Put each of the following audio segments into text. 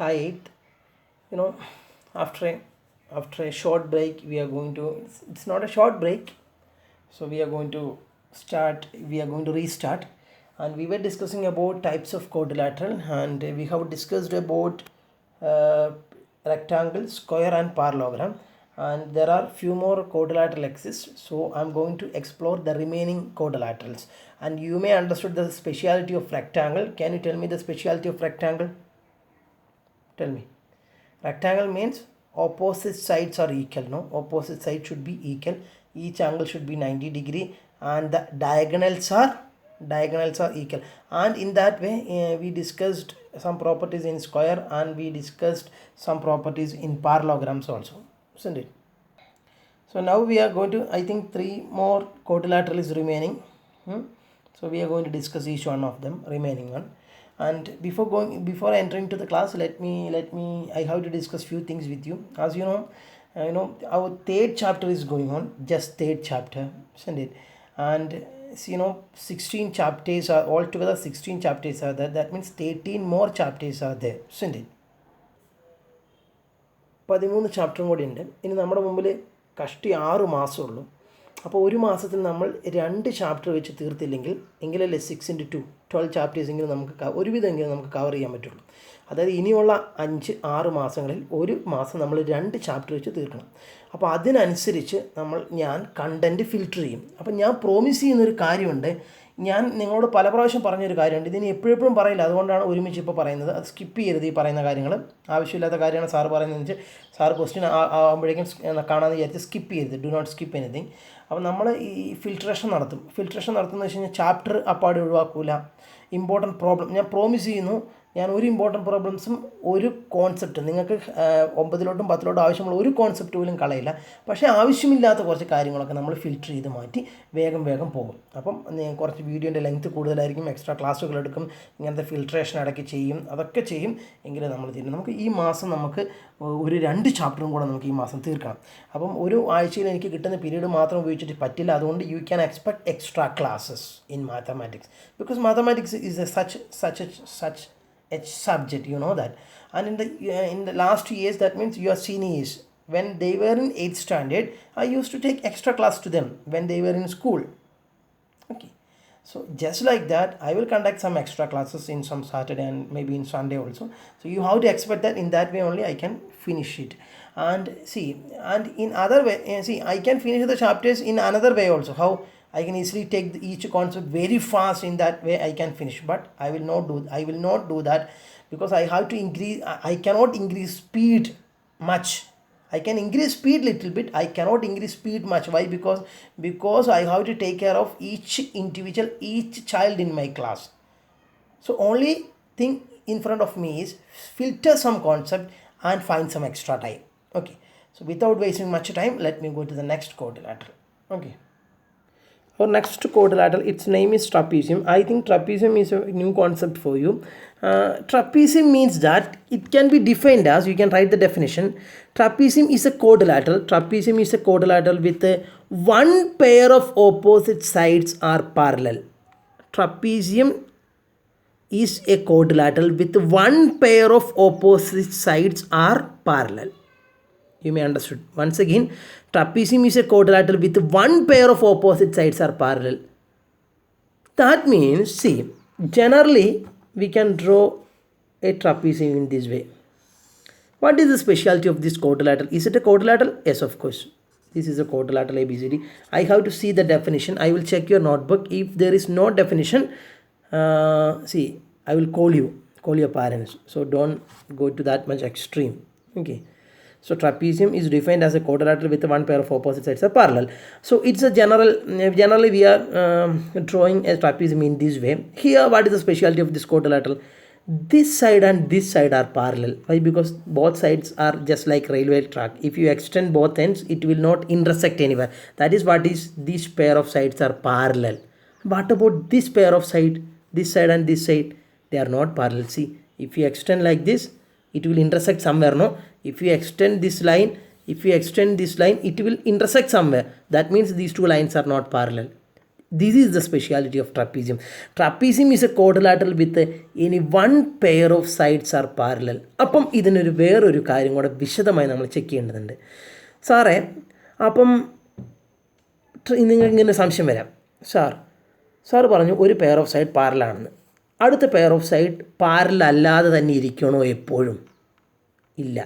Hi, you know, after a, after a short break, we are going to. It's not a short break, so we are going to start. We are going to restart, and we were discussing about types of quadrilateral, and we have discussed about uh, rectangle, square, and parallelogram. And there are few more quadrilateral exist. So I'm going to explore the remaining quadrilaterals. And you may understood the speciality of rectangle. Can you tell me the speciality of rectangle? Tell me. Rectangle means opposite sides are equal. No, opposite side should be equal. Each angle should be 90 degree, and the diagonals are equal. And in that way, we discussed some properties in square, and we discussed some properties in parallelograms also, isn't it? So now we are going to, I think, three more quadrilateral is remaining. So we are going to discuss each one of them, remaining one. And before entering to the class, let me I have to discuss few things with you. As our third chapter is going on, just third chapter, isn't it? And 16 chapters are altogether, 16 chapters are there. That means 13 more chapters are there, isn't it? 13 ചാപ്റ്ററും കൂടി ഉണ്ട്. ഇനി നമ്മുടെ മുമ്പിൽ കഷ്ടി 6 മാസമുള്ളൂ. അപ്പോൾ ഒരു മാസത്തിൽ നമ്മൾ 2 chapter വെച്ച് തീർത്തില്ലെങ്കിൽ എങ്കിലല്ലേ 6 × 2 12 ചാപ്റ്റേഴ്സ് എങ്കിലും നമുക്ക് ഒരുവിധമെങ്കിലും നമുക്ക് കവർ ചെയ്യാൻ പറ്റുള്ളൂ. അതായത് ഇനിയുള്ള 5-6 മാസങ്ങളിൽ ഒരു മാസം നമ്മൾ 2 ചാപ്റ്റർ വെച്ച് തീർക്കണം. അപ്പോൾ അതിനനുസരിച്ച് ഞാൻ കണ്ടൻറ്റ് ഫിൽറ്റർ ചെയ്യും. അപ്പം ഞാൻ പ്രോമിസ് ചെയ്യുന്നൊരു കാര്യമുണ്ട്. ഞാൻ നിങ്ങളോട് പല പ്രാവശ്യം പറഞ്ഞൊരു കാര്യമുണ്ട്. ഇതിന് എപ്പോഴും പറയില്ല, അതുകൊണ്ടാണ് ഒരുമിച്ച് ഇപ്പോൾ പറയുന്നത്. അത് സ്കിപ്പ് ചെയ്യരുത്. ഈ പറയുന്ന കാര്യങ്ങൾ ആവശ്യമില്ലാത്ത കാര്യമാണ് സാറ് പറയുന്നതെന്ന് വെച്ചാൽ സാറ് ക്വസ്റ്റ്യൻ ആകുമ്പോഴേക്കും കാണാമെന്ന് വിചാരിച്ച് സ്കിപ്പ് ചെയ്യരുത്. Do not skip anything. അപ്പോൾ നമ്മൾ ഈ ഫിൽട്രേഷൻ നടത്തുന്നത് വെച്ച് കഴിഞ്ഞാൽ ചാപ്റ്റർ അപ്പാടെ ഒഴിവാക്കൂല. ഇമ്പോർട്ടൻറ്റ് പ്രോബ്ലം ഞാൻ പ്രോമിസ് ചെയ്യുന്നു. ഞാൻ ഒരു ഇമ്പോർട്ടൻറ്റ് പ്രോബ്ലംസും ഒരു കോൺസെപ്റ്റ് നിങ്ങൾക്ക് 9-ലും 10-ലോട്ടും ആവശ്യമുള്ള ഒരു കോൺസെപ്റ്റ് പോലും കളയില്ല. പക്ഷേ ആവശ്യമില്ലാത്ത കുറച്ച് കാര്യങ്ങളൊക്കെ നമ്മൾ ഫിൽറ്റർ ചെയ്ത് മാറ്റി വേഗം പോകും. അപ്പം കുറച്ച് വീഡിയോൻ്റെ ലെങ്ത്ത് കൂടുതലായിരിക്കും, എക്സ്ട്രാ ക്ലാസ്സുകൾ എടുക്കും, ഇങ്ങനത്തെ ഫിൽട്രേഷൻ ഇടയ്ക്ക് ചെയ്യും, അതൊക്കെ ചെയ്യും. എങ്കിലും നമ്മൾ തീരും. നമുക്ക് ഈ മാസം ഒരു 2 ചാപ്റ്ററും കൂടെ നമുക്ക് ഈ മാസം തീർക്കണം. അപ്പം ഒരു ആഴ്ചയിൽ എനിക്ക് കിട്ടുന്ന പീരീഡ് മാത്രം ഉപയോഗിച്ചിട്ട് പറ്റില്ല. അതുകൊണ്ട് you can expect extra classes in mathematics, because mathematics is A such a subject, you know that. And in the last 2 years, that means your seniors, when they were in 8th standard, I used to take extra class to them when they were in school. Okay, so just like that, I will conduct some extra classes in some Saturday and maybe in Sunday also. So you have to expect that. In that way only I can finish it. And see, and in other way, I can finish the chapters in another way also. How I can easily take each concept very fast. In that way I can finish, but I will not do that, because I have to increase. I cannot increase speed much. I can increase speed little bit. I cannot increase speed much. Why? Because I have to take care of each child in my class. So only thing in front of me is filter some concept and find some extra time. Okay, so without wasting much time, let me go to the next quadrilateral. Okay, our next quadrilateral, its name is trapezium. I think trapezium is a new concept for you. Trapezium means that it can be defined as, you can write the definition. Trapezium is a quadrilateral with one pair of opposite sides are parallel. Trapezium is a quadrilateral with one pair of opposite sides are parallel. You may understood. Once again, trapezium is a quadrilateral with one pair of opposite sides are parallel. That means, see, generally we can draw a trapezium in this way. What is the specialty of this quadrilateral? Is it a quadrilateral? Yes, of course. This is a quadrilateral ABCD. I have to see the definition. I will check your notebook. If there is no definition, see, I will call your parents. So don't go to that much extreme. Okay. So trapezium is defined as a quadrilateral with one pair of opposite sides are parallel. So it's a generally we are drawing a trapezium in this way. Here, what is the specialty of this quadrilateral? This side and this side are parallel. Why? Because both sides are just like railway track. If you extend both ends, it will not intersect anywhere. That is what is this pair of sides are parallel. What about this pair of this side and this side? They are not parallel. See, if you extend like this, it will intersect somewhere, no? If you extend this line, it will intersect somewhere. That means these two lines are not parallel. This is the speciality of trapezium. Trapezium is a quadrilateral with any one pair of sides are parallel. അപ്പം ഇതിനൊരു വേറൊരു കാര്യം കൂടെ വിശദമായി നമ്മൾ check ചെയ്യേണ്ടതുണ്ട്. സാറേ, അപ്പം നിങ്ങൾക്ക് ഇങ്ങനെ സംശയം വരാം, സാർ പറഞ്ഞു ഒരു പെയർ ഓഫ് സൈഡ് പാരലാണെന്ന്. അടുത്ത പെയർ ഓഫ് സൈഡ് പാരൽ അല്ലാതെ തന്നെ ഇരിക്കണോ എപ്പോഴും? ഇല്ല.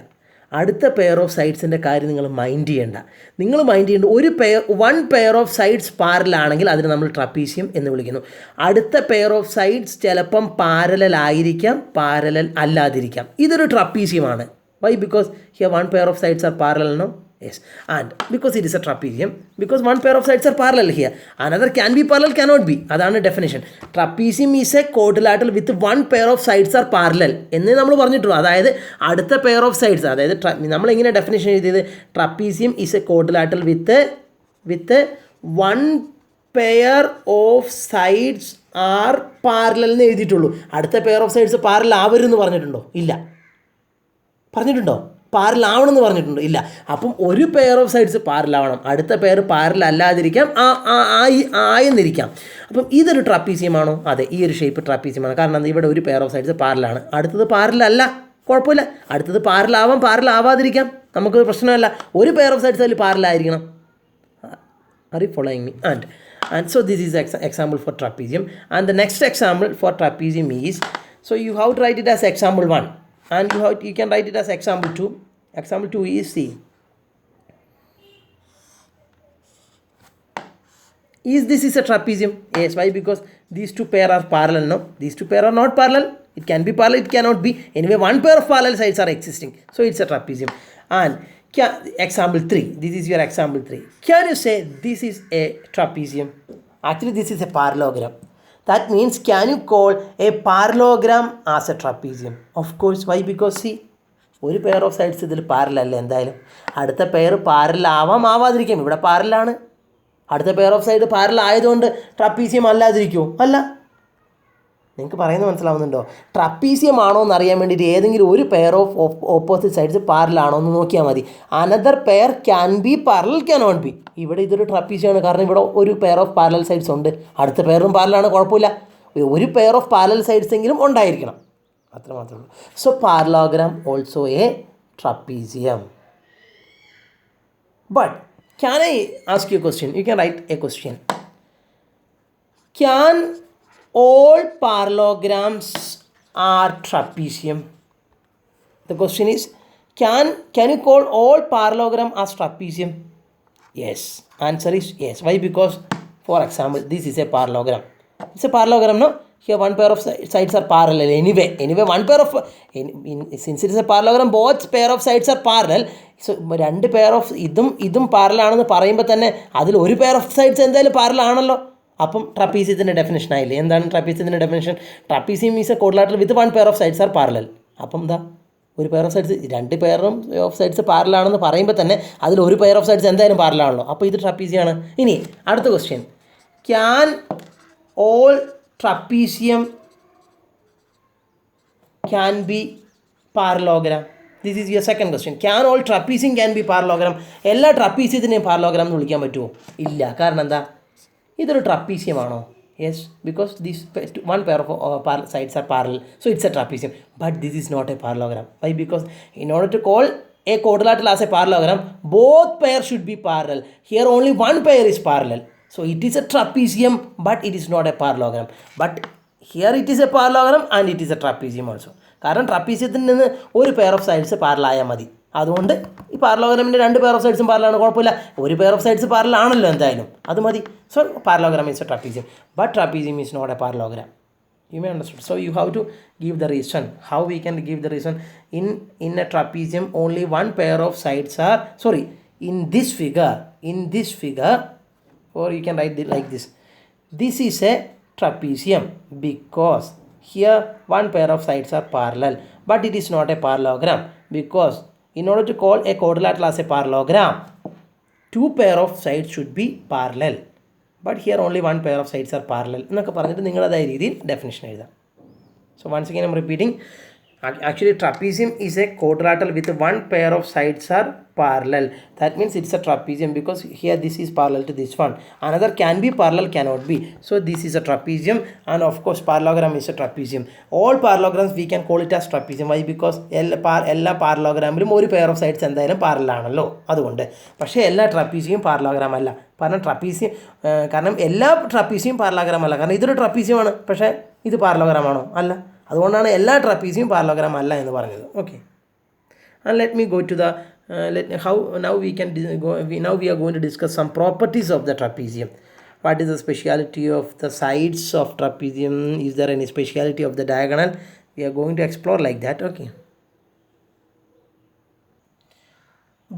അടുത്ത പെയർ ഓഫ് സൈഡ്സിൻ്റെ കാര്യം നിങ്ങൾ മൈൻഡ് ചെയ്യേണ്ട. നിങ്ങൾ മൈൻഡ് ചെയ്യേണ്ട വൺ പെയർ ഓഫ് സൈഡ്സ് പാരലാണെങ്കിൽ അതിന് നമ്മൾ ട്രപ്പീസിയം എന്ന് വിളിക്കുന്നു. അടുത്ത പെയർ ഓഫ് സൈഡ്സ് ചിലപ്പം പാരലൽ ആയിരിക്കാം, പാരലൽ അല്ലാതിരിക്കാം. ഇതൊരു ട്രപ്പീസിയമാണ്. Why? Because here one pair of sides are parallel no. Yes, and because it is a trapezium, because one pair of sides are parallel here, another can be parallel, cannot be. അതാണ് definition. Trapezium is a quadrilateral with one pair of sides are parallel എന്ന് നമ്മൾ പറഞ്ഞിട്ടുള്ളൂ. അതായത് അടുത്ത pair of sides, അതായത് നമ്മളെങ്ങനെ definition എഴുതിയത്? Trapezium is a quadrilateral with one pair of sides are parallel എന്ന് എഴുതിയിട്ടുള്ളൂ. അടുത്ത പെയർ ഓഫ് സൈഡ്സ് പാരലൽ ആവരുതെന്ന് പറഞ്ഞിട്ടുണ്ടോ? ഇല്ല. പറഞ്ഞിട്ടുണ്ടോ? പാരലാവണമെന്ന് പറഞ്ഞിട്ടുണ്ടോ? ഇല്ല. അപ്പം ഒരു പെയർ ഓഫ് സൈഡ്സ് പാരലാവണം, അടുത്ത പെയർ പാരലല്ലാതിരിക്കാം, ആയെന്നിരിക്കാം. അപ്പം ഇതൊരു ട്രപ്പീസിയമാണോ? അതെ, ഈ ഒരു ഷേപ്പ് ട്രപ്പീസിയമാണ്. കാരണം ഇവിടെ ഒരു പെയർ ഓഫ് സൈഡ്സ് പാരലാണ്, അടുത്തത് പാരലല്ല, കുഴപ്പമില്ല. അടുത്തത് പാരലാവാം, പാരലാവാതിരിക്കാം, നമുക്കൊരു പ്രശ്നമല്ല. ഒരു പെയർ ഓഫ് സൈഡ്സ് അതിൽ പാരലായിരിക്കണം. Are you following me? And so this is example for trapezium. And the next example for trapezium is, so you have to write it as example 1. And you can write it as example 2. Example 2 is C. This is a trapezium? Yes. Why? Because these two pair are parallel. No, these two pair are not parallel. It can be parallel, it cannot be. Anyway, one pair of parallel sides are existing. So it's a trapezium. And example 3. This is your example 3. Can you say this is a trapezium? Actually, this is a parallelogram. That means, can you call a parallelogram as a trapezium? Of course. Why? Because see, ഒരു pair of sides ഇതിൽ പാരലല്ല. എന്തായാലും അടുത്ത pair പാരലാവാതിരിക്കും. ഇവിടെ പാരലാണ്. അടുത്ത pair of side പാരലായതുകൊണ്ട് trapezium അല്ലാതിരിക്കുമോ? അല്ല. നിങ്ങൾക്ക് പറയുന്നത് മനസ്സിലാവുന്നുണ്ടോ? ട്രപ്പീസിയം ആണോ എന്ന് അറിയാൻ വേണ്ടിയിട്ട് ഏതെങ്കിലും ഒരു പെയർ ഓഫ് ഓപ്പോസിറ്റ് സൈഡ്സ് പാരലാണോ എന്ന് നോക്കിയാൽ മതി. Another pair can be parallel, cannot B. ഇവിടെ ഇതൊരു ട്രപ്പീസിയമാണ്, കാരണം ഇവിടെ ഒരു പെയർ ഓഫ് പാരലൽ സൈഡ്സ് ഉണ്ട്, അടുത്ത പെയറും പാരലാണ്, കുഴപ്പമില്ല. ഒരു പെയർ ഓഫ് പാരലൽ സൈഡ്സ് എങ്കിലും ഉണ്ടായിരിക്കണം, അത്ര മാത്രമേ ഉള്ളൂ. So parallelogram also A trapezium. But can I ask you question? You can write a question. Can all parallelograms are trapezium? The question is, can you call all parallelogram as trapezium? Yes. Answer is yes. Why? Because, for example, this is a parallelogram. It's a parallelogram, no? Here one pair of sides are parallel. Anyway, one pair of, since it is a parallelogram, both pair of sides are parallel. So, രണ്ട് pair of ഇതും parallel ആണെന്ന് പറയുമ്പോൾ തന്നെ അതിൽ ഒരു pair of sides എന്തായാലും parallel ആണല്ലോ. അപ്പം ട്രപ്പീസിയത്തിൻ്റെ ഡെഫിനേഷൻ ആയില്ലേ? എന്താണ് ട്രപ്പീസിയത്തിൻ്റെ definition? Trapezium is a quadrilateral with one pair of sides are parallel. അപ്പം എന്താ, ഒരു പെയർ ഓഫ് സൈഡ്സ്, രണ്ട് പെയറും ഓഫ് സൈഡ്സ് പാരലാണെന്ന് പറയുമ്പോൾ തന്നെ അതിൽ ഒരു പെയർ ഓഫ് സൈഡ്സ് എന്തായാലും പാരലാണല്ലോ. അപ്പോൾ ഇത് ട്രപ്പീസിയാണ്. ഇനി അടുത്ത question, can all trapezium can be parallelogram? This is your second question. Can all trapezium can be parallelogram? എല്ലാ ട്രപ്പീസിയത്തിനെയും പാരലോഗ്രാം എന്ന് വിളിക്കാൻ പറ്റുമോ? ഇല്ല. കാരണം എന്താ, ഇതൊരു ട്രപ്പീസിയമാണോ? Yes, because this one pair of sides are parallel, so it's a trapezium. But this is not a parallelogram. Why? Because in order to call a quadrilateral as a parallelogram, both pairs should be parallel. Here only one pair is parallel. So it is a trapezium, but it is not a parallelogram. But here it is a parallelogram and it is a trapezium also. കാരണം ട്രപ്പീസിയത്തിൽ നിന്ന് ഒരു pair of sides പാരലായാൽ മതി. അതുകൊണ്ട് ഈ പാരലോഗ്രാമിൻ്റെ രണ്ട് pair of സൈഡ്സും പാരലാണ്, കുഴപ്പമില്ല. ഒരു pair of sides പാരലാണല്ലോ എന്തായാലും, അത് മതി. So parallelogram is a trapezium, but trapezium is not a parallelogram. You may understand. So you have to give the reason. How we can give the reason? In a trapezium only one pair of sides are, in this figure, or you can write it like this. This is a trapezium because here one pair of sides are parallel, but it is not a parallelogram because in order to call a quadrilateral as a parallelogram, two pair of sides should be parallel. But here only one pair of sides are parallel എന്നൊക്കെ പറഞ്ഞിട്ട് നിങ്ങളതായ രീതിയിൽ definition എഴുതാം. So once again I am repeating. Actually, trapezium is a quadrilateral with one pair of sides are parallel. That means it's a trapezium because here this is parallel to this one. Another can be parallel, cannot be. So this is a trapezium, and of course parallelogram is a trapezium. All parallelograms we can call it as trapezium. Why? Because എല്ലാ പാരലോഗ്രാമിലും ഒരു pair of sides എന്തായാലും parallel ആണല്ലോ, അതുകൊണ്ട്. പക്ഷേ എല്ലാ ട്രപ്പീസിയും parallelogram അല്ല. കാരണം എല്ലാ ട്രപ്പീസിയും പാരലോഗ്രാം അല്ല. കാരണം ഇതൊരു ട്രപ്പീസിയമാണ്, പക്ഷേ ഇത് പാരലോഗ്രാം ആണോ? അല്ല. അതുകൊണ്ടാണ് എല്ലാ ട്രപ്പീസിയും പാരലോഗ്രാം അല്ല എന്ന് പറഞ്ഞത്. Okay, and let me go to the now we are going to discuss some properties of the trapezium. What is the speciality of the sides of trapezium? Is there any speciality of the diagonal? We are going to explore like that. Okay,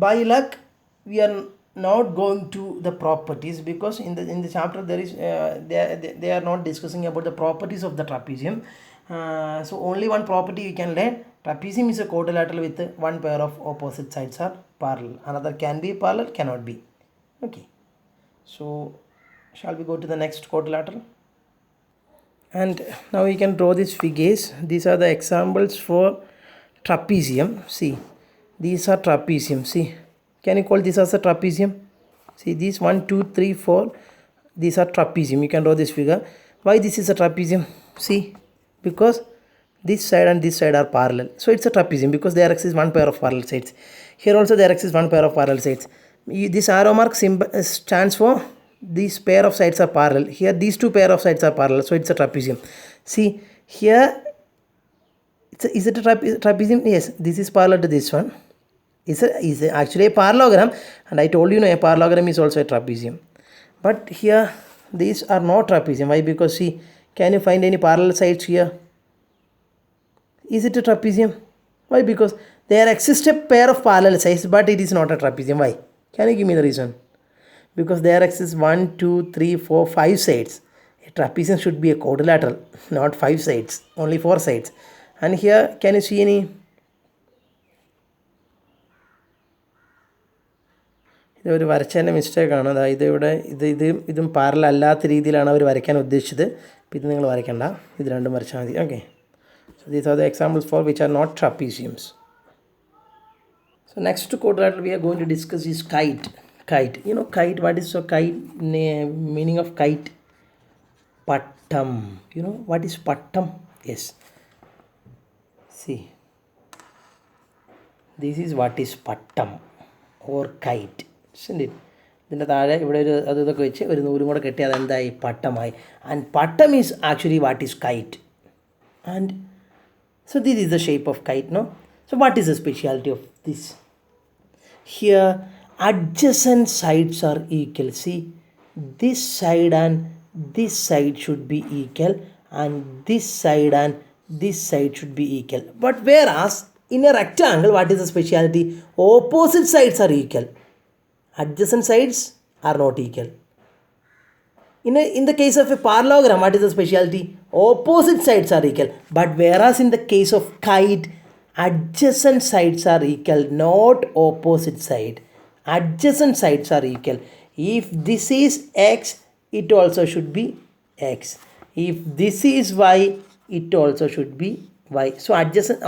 by luck we are not going to the properties because in the chapter there is they are not discussing about the properties of the trapezium. So only one property you can learn: trapezium is a quadrilateral with one pair of opposite sides are parallel. Another can be parallel, cannot be. Okay, so shall we go to the next quadrilateral? And now we can draw these figures. These are the examples for trapezium. See, these are trapezium. See, can you call this as a trapezium? See, these 1 2 3 4, these are trapezium. You can draw this figure. Why this is a trapezium? See, because this side and this side are parallel, so it's a trapezium because there exists one pair of parallel sides. Here also there exists one pair of parallel sides. This arrow mark stands for these pair of sides are parallel. Here these two pair of sides are parallel, so it's a trapezium. See here, is it a trapezium? Yes, this is parallel to this one. Is actually a parallelogram, and I told you, a parallelogram is also a trapezium. But here these are not trapezium. Why? Because see, can you find any parallel sides here? Is it a trapezium? Why? Because there exists a pair of parallel sides, but it is not a trapezium. Why? Can you give me the reason? Because there exists 1 2 3 4 5 sides. A trapezium should be a quadrilateral, not 5 sides, only 4 sides. And here, can you see any? ഇതൊരു വരച്ചതിൻ്റെ മിസ്റ്റേക്കാണ്. അതായത് ഇതും parallel അല്ലാത്ത രീതിയിലാണ് അവർ വരയ്ക്കാൻ ഉദ്ദേശിച്ചത്. അപ്പോൾ ഇത് നിങ്ങൾ വരയ്ക്കണ്ട, ഇത് രണ്ടും വരച്ചാൽ മതി. Okay, so these are the examples for which are not trapeziums. So next quadrilateral we are going to discuss is kite. You know kite, what is so kite? Meaning of kite? Pattam. You know what is pattam? Yes, see, this is what is pattam or kite, isn't it? ഇതിൻ്റെ താഴെ ഇവിടെ ഒരു ഇതൊക്കെ വെച്ച് ഒരു നൂലും കൂടെ കെട്ടി അതെന്തായി? പട്ടമായി. ആൻഡ് പട്ടം is actually what is kite. And so this is the shape of kite, no? So what is the speciality of this? Here adjacent sides are equal. See, this side and this side should be equal, and this side and this side should be equal. But whereas in a rectangle, what is the speciality? Opposite sides are equal, adjacent sides are not equal. In the case of a parallelogram, what is the speciality? Opposite sides are equal. But whereas in the case of kite, adjacent sides are equal, not opposite side. Adjacent sides are equal. If this is x, it also should be x. If this is y, it also should be y. So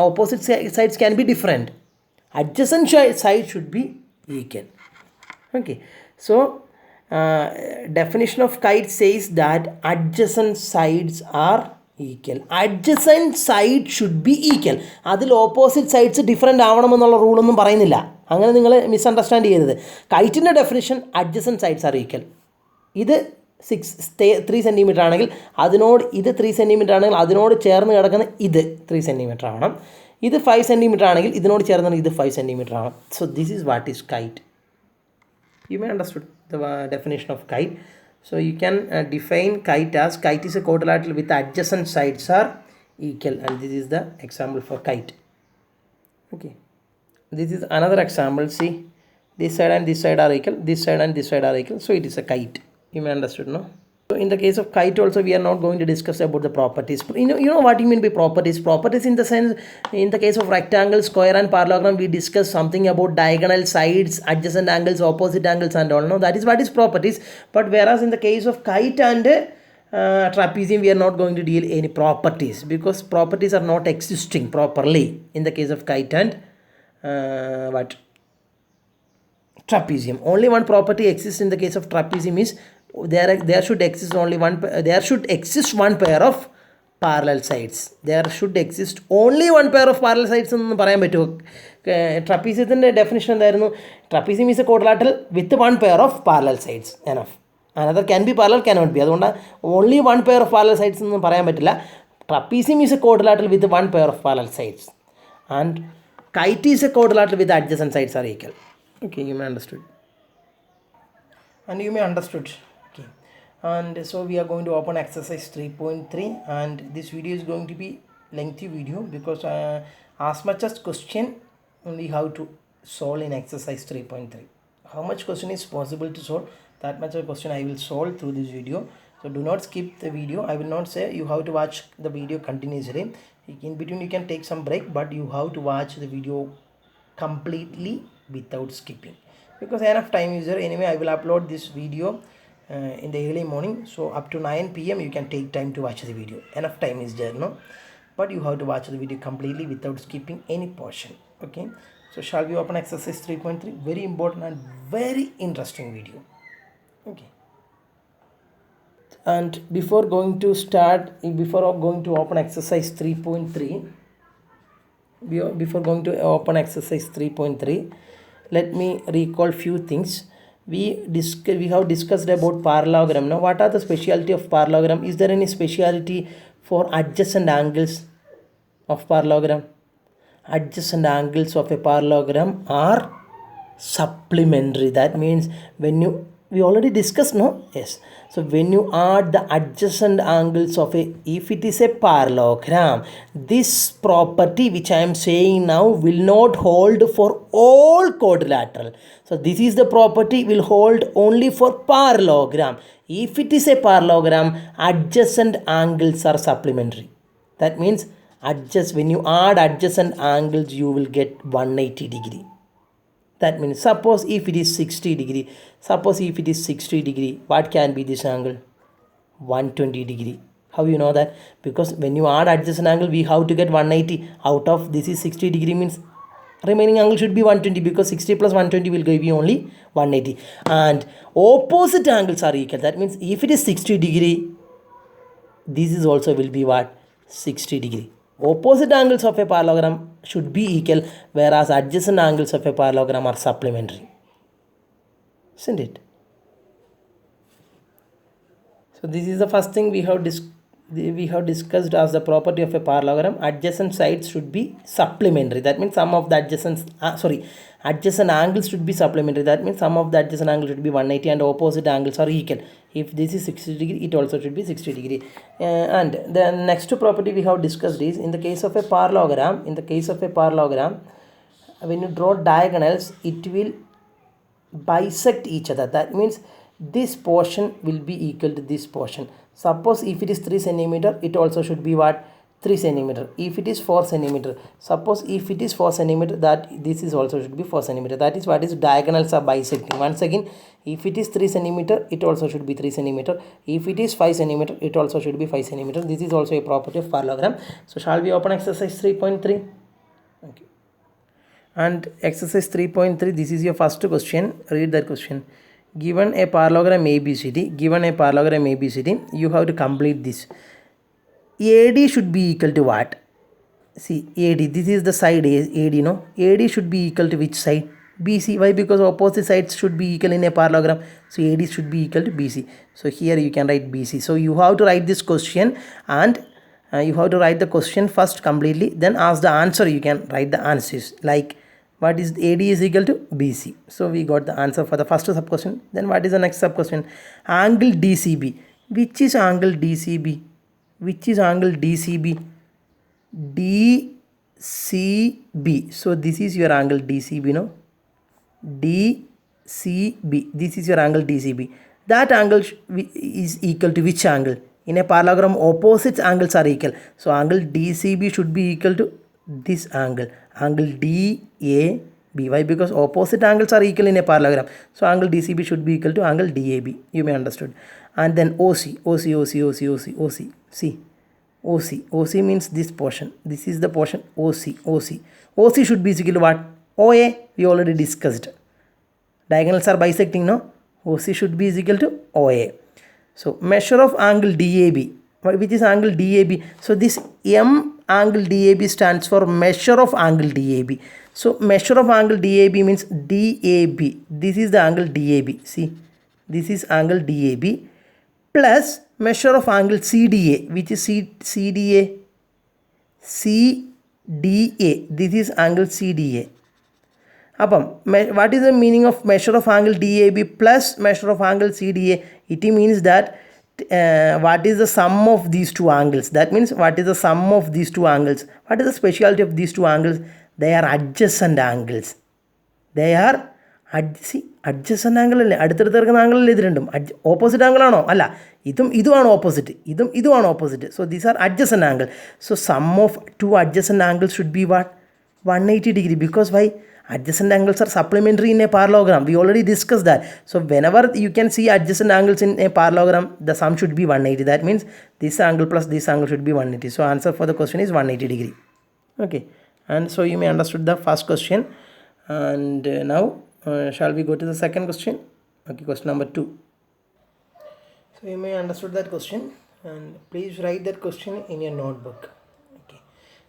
opposite sides can be different. Adjacent side should be equal. Okay, so definition of kite says that adjacent sides are equal. Adjacent side should be equal. അതിൽ opposite sides different ആവണമെന്നുള്ള റൂളൊന്നും പറയുന്നില്ല. അങ്ങനെ നിങ്ങൾ misunderstand ചെയ്തത്. കൈറ്റിൻ്റെ definition adjacent sides are equal. ഇത് 3 centimetre ആണെങ്കിൽ അതിനോട് ഇത് 3 സെൻറ്റിമീറ്റർ ആണെങ്കിൽ അതിനോട് ചേർന്ന് കിടക്കുന്ന ഇത് 3 സെൻറ്റിമീറ്റർ ആവണം. ഇത് 5 സെൻറ്റിമീറ്റർ ആണെങ്കിൽ ഇതിനോട് ചേർന്ന് ഇത് 5 സെൻറ്റിമീറ്റർ ആവണം. So this is what is KITE. You may understood the definition of kite. So you can define kite as kite is a quadrilateral with adjacent sides are equal, and this is the example for kite. Okay, this is another example. See, this side and this side are equal, this side and this side are equal, so it is a kite. You may understood, no? So in the case of kite also, we are not going to discuss about the properties. You know what you mean by properties? Properties in the sense, in the case of rectangle, square and parallelogram, we discuss something about diagonal sides, adjacent angles, opposite angles and all. No, that is what is properties. But whereas in the case of kite and trapezium we are not going to deal any properties because properties are not existing properly in the case of kite and what trapezium. Only one property exists in the case of trapezium is there should exist one pair of parallel sides. There should exist only one pair of parallel sides എന്ന് പറയാൻ പറ്റുമോ? ട്രപ്പീസിയത്തിൻ്റെ definition എന്തായിരുന്നു? Trapezium is A quadrilateral with one pair of parallel sides. Enough. Another can be parallel, cannot be. അതുകൊണ്ട് only one pair of parallel sides എന്ന് പറയാൻ പറ്റില്ല. Trapezium is a quadrilateral with one pair of parallel sides. And kite is a quadrilateral with adjacent sides are equal. Okay, you may understood. And you may understood. Okay. And so we are going to open exercise 3.3 and this video is going to be lengthy video because as much as question only how to solve in exercise 3.3. How much question is possible to solve, that much of question I will solve through this video. So do not skip the video. I will not say you have to watch the video continuously. In between you can take some break, but you have to watch the video completely without skipping because enough time is there. Anyway, I will upload this video in the early morning, so up to 9 p.m. you can take time to watch the video. Enough time is there, no? But you have to watch the video completely without skipping any portion. Okay, so shall we open exercise 3.3? Very important and very interesting video. Okay, and before going to open exercise 3.3, before going to open exercise 3.3, let me recall few things. We have discussed about parallelogram. Now what are the speciality of parallelogram? Is there any speciality for adjacent angles of parallelogram? Adjacent angles of a parallelogram are supplementary. That means when you, we already discussed, no? Yes. So when you add the adjacent angles of if it is a parallelogram, this property which I am saying now will not hold for all quadrilateral. So this is the property will hold only for parallelogram. If it is a parallelogram, adjacent angles are supplementary. That means when you add adjacent angles, you will get 180 degree. That means suppose if it is 60 degree, what can be this angle? 120 degree. How you know that? Because when you add adjacent angle, we have to get 180 out of this is 60 degree, means remaining angle should be 120 because 60 plus 120 will give you only 180. And opposite angles are equal. That means if it is 60 degree, this is also will be what? 60 degree. Opposite angles of a parallelogram should be equal, whereas adjacent angles of a parallelogram are supplementary. Isn't it? So this is the first thing we have discussed as the property of a parallelogram. Adjacent sides should be supplementary. That means some of the adjacent angles should be supplementary. That means some of the adjacent angles should be 180 and opposite angles are equal. If this is 60 degree, it also should be 60 degree. And the next property we have discussed is in the case of a parallelogram, when you draw diagonals, it will bisect each other. That means this portion will be equal to this portion. Suppose if it is 3 centimeter, it also should be what? 3 centimeter. If it is 4 centimeter, suppose if it is 4 centimeter, that this is also should be 4 centimeter. That is what is diagonals are bisecting. Once again, if it is 3 centimeter, it also should be 3 centimeter. If it is 5 centimeter, it also should be 5 centimeter. This is also a property of parallelogram. So shall we open exercise 3.3? Okay. And exercise 3.3, this is your first question. Read that question. Given a parallelogram ABCD, you have to complete this. AD should be equal to what? See, AD, this is the side AD, no? AD should be equal to which side? BC. Why? Because opposite sides should be equal in a parallelogram. So AD should be equal to BC. So here you can write BC. So you have to write this question and you have to write the question first completely. Then ask the answer. You can write the answers like what is AD is equal to BC. So we got the answer for the first sub question. Then what is the next sub question? Angle DCB. Which is angle DCB? DCB. So this is your angle DCB, no? DCB. This is your angle DCB. That angle is equal to which angle? In a parallelogram, opposite angles are equal. So angle DCB should be equal to this angle. Angle DAB B. Why? Because opposite angles are equal in a parallelogram. So angle DCB should be equal to angle DAB. You may understood. And then OC. See. OC means this portion. This is the portion OC. OC should be equal to what? OA. We already discussed. Diagonals are bisecting, no? OC should be equal to OA. So measure of angle DAB. Which is angle DAB. So this M angle DAB stands for measure of angle DAB. So measure of angle DAB means DAB. This is the angle DAB. See, this is angle DAB plus measure of angle CDA, which is CDA. This is angle CDA. What is the meaning of measure of angle DAB plus measure of angle CDA? It means that what is the sum of these two angles? That means what is the sum of these two angles? What is the speciality of these two angles? They are adjacent angles. They are adjacent angle. Opposite angle. Opposite. So these are adjacent angles. So sum of two adjacent angles should be what? 180 degree. Because why? Adjacent angles are supplementary in a parallelogram. We already discussed that. So whenever you can see adjacent angles in a parallelogram, the sum should be 180. That means this angle plus this angle should be 180. So answer for the question is 180 degree. Okay. And so you may understood the first question. And now shall we go to the second question? Okay, question number 2. So you may understood that question. And please write that question in your notebook. Okay.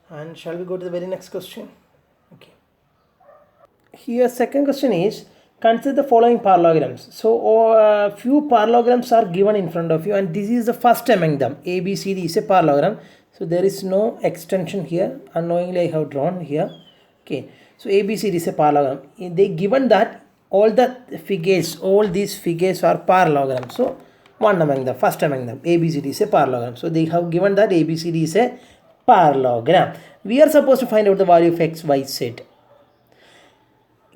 And shall we go to the very next question? Okay. Here second question is, consider the following parallelograms. So few parallelograms are given in front of you, and this is the first among them. ABCD is a parallelogram. So there is no extension here. Unknowingly I have drawn here. Okay. So ABCD is a parallelogram. They given that all these figures are parallelograms. So one among them, first among them, ABCD is a parallelogram. So they have given that ABCD is a parallelogram. We are supposed to find out the value of X, Y, Z.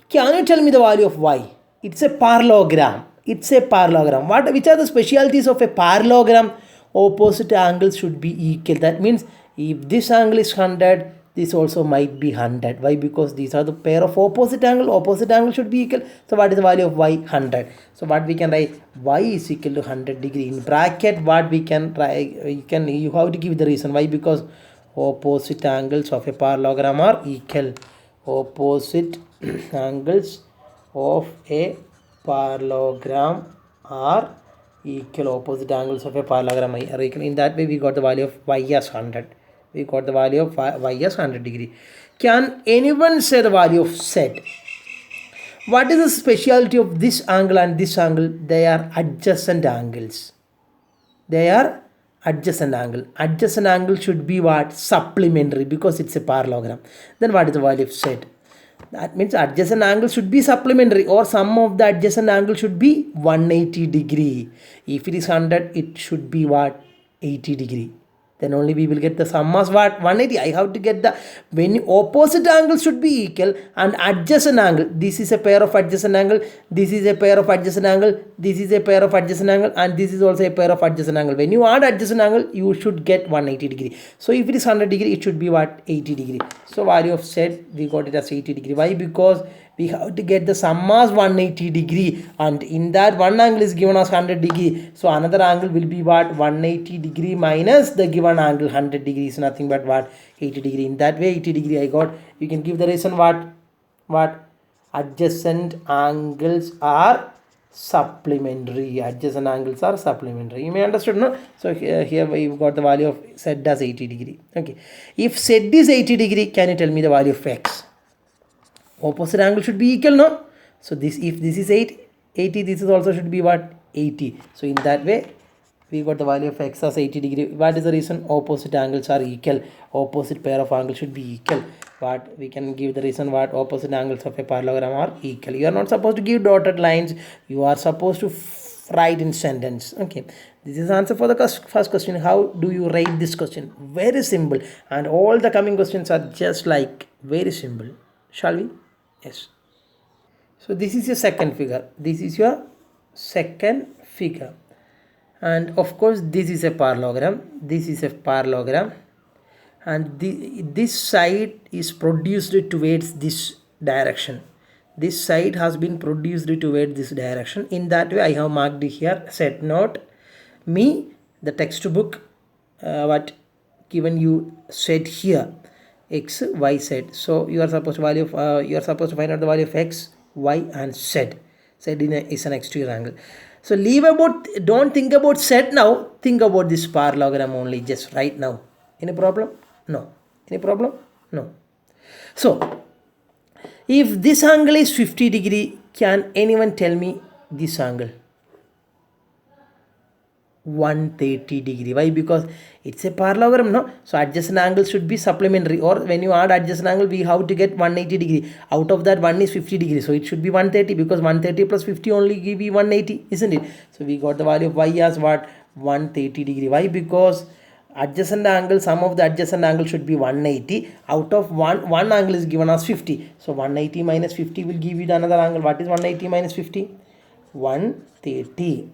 Can you tell me the value of Y? It's a parallelogram. Which are the specialities of a parallelogram? Opposite angles should be equal. That means if this angle is 100, this also might be 100. Why? Because these are the pair of opposite angle. Opposite angle should be equal. So what is the value of Y? 100. So what we can write? Y is equal to 100 degree. In bracket, what we can write? You have to give the reason. Why? Because opposite angles of a parallelogram are equal. Opposite angles of a parallelogram are equal. Opposite angles of a parallelogram are equal. In that way, we got the value of Y as 100. We got the value of Y as 100 degree. Can anyone say the value of Z? What is the speciality of this angle and this angle? They are adjacent angles. Adjacent angle should be what? Supplementary, because it's a parallelogram. Then what is the value of Z? That means adjacent angle should be supplementary, or sum of the adjacent angle should be 180 degree. If it is 100, it should be what? 80 degree. Then only we will get the sum as what? 180. I have to get the, when opposite angles should be equal and adjacent angle. This is a pair of adjacent angle. This is a pair of adjacent angle. This is a pair of adjacent angle. And this is also a pair of adjacent angle. When you add adjacent angle, you should get 180 degree. So if it is 100 degree, it should be what? 80 degree. So value of Z, we got it as 80 degree. Why? Because we have to get the sum as 180 degree, and in that one angle is given as 100 degree. So another angle will be what? 180 degree minus the given angle 100 degree is nothing but what? 80 degree. In that way 80 degree I got. You can give the reason what? Adjacent angles are supplementary. Adjacent angles are supplementary. You may understand, no? So here we got the value of Z as 80 degree. Okay. If Z is 80 degree, can you tell me the value of X? Opposite angle should be equal, no? So this, if this is 80, this is also should be what? 80. So in that way, we got the value of X as 80 degree. What is the reason? Opposite angles are equal. Opposite pair of angles should be equal. What we can give the reason? What? Opposite angles of a parallelogram are equal. You are not supposed to give dotted lines. You are supposed to write in sentence. Okay. This is answer for the first question. How do you write this question? Very simple. And all the coming questions are just like very simple. Shall we? Yes. So this is your second figure. This is your second figure. And of course, this is a parallelogram. This is a parallelogram. And this side is produced towards this direction. this side has been produced toward this direction. In that way I have marked here set, not me, the textbook what given you said here x y z. So you are supposed to value of, you are supposed to find out the value of x, y and z. Z is an exterior angle. So leave about, don't think about z now, think about this parallelogram only just right now. Any problem? No. Any problem? No. So if this angle is 50 degree, can anyone tell me this angle? 130 degree. Why? Because it's a parallelogram, no? So adjacent angle should be supplementary, or when you add adjacent angle we have to get 180 degree. Out of that 1 is 50 degree, so it should be 130, because 130 plus 50 only give you 180, isn't it? So we got the value of y as what? 130 degree. Why? Because adjacent angle, sum of the adjacent angle should be 180. Out of one angle is given as 50, so 180 minus 50 will give you the another angle. What is 180 minus 50? 130.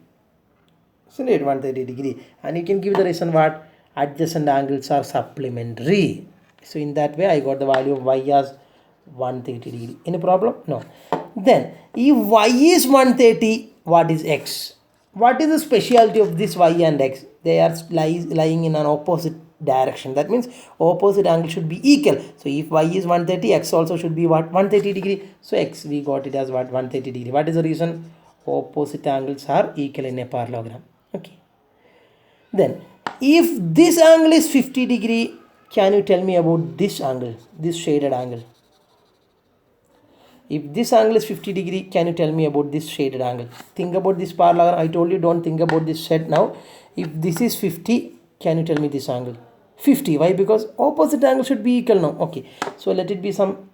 Isn't it? 130 degree. And you can give the reason what? Adjacent angles are supplementary. So in that way I got the value of y as 130 degree. Any problem? No. Then if y is 130, what is x? What is the speciality of this y and x? They are lying in an opposite direction. That means opposite angle should be equal. So if y is 130, x also should be what? 130 degree. So x we got it as what? 130 degree. What is the reason? Opposite angles are equal in a parallelogram. Okay. Then if this angle is 50 degree, can you tell me about this angle, this shaded angle? If this angle is 50 degree, can you tell me about this shaded angle? Think about this parallelogram. I told you don't think about this set now. If this is 50, can you tell me this angle? 50. Why? Because opposite angle should be equal now. Okay. So let it be some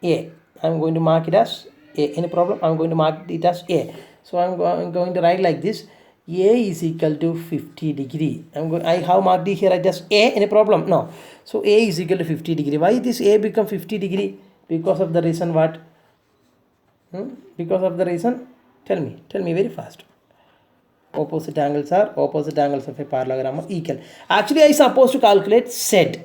A. I'm going to mark it as A. Any problem? I'm going to mark it as A. So I'm going to write like this. A is equal to 50 degree. I have marked it here as A. Any problem? No. So A is equal to 50 degree. Why this A become 50 degree? Because of the reason what? Because of the reason? Tell me very fast. Opposite angles of a parallelogram are equal. Actually I supposed to calculate Z.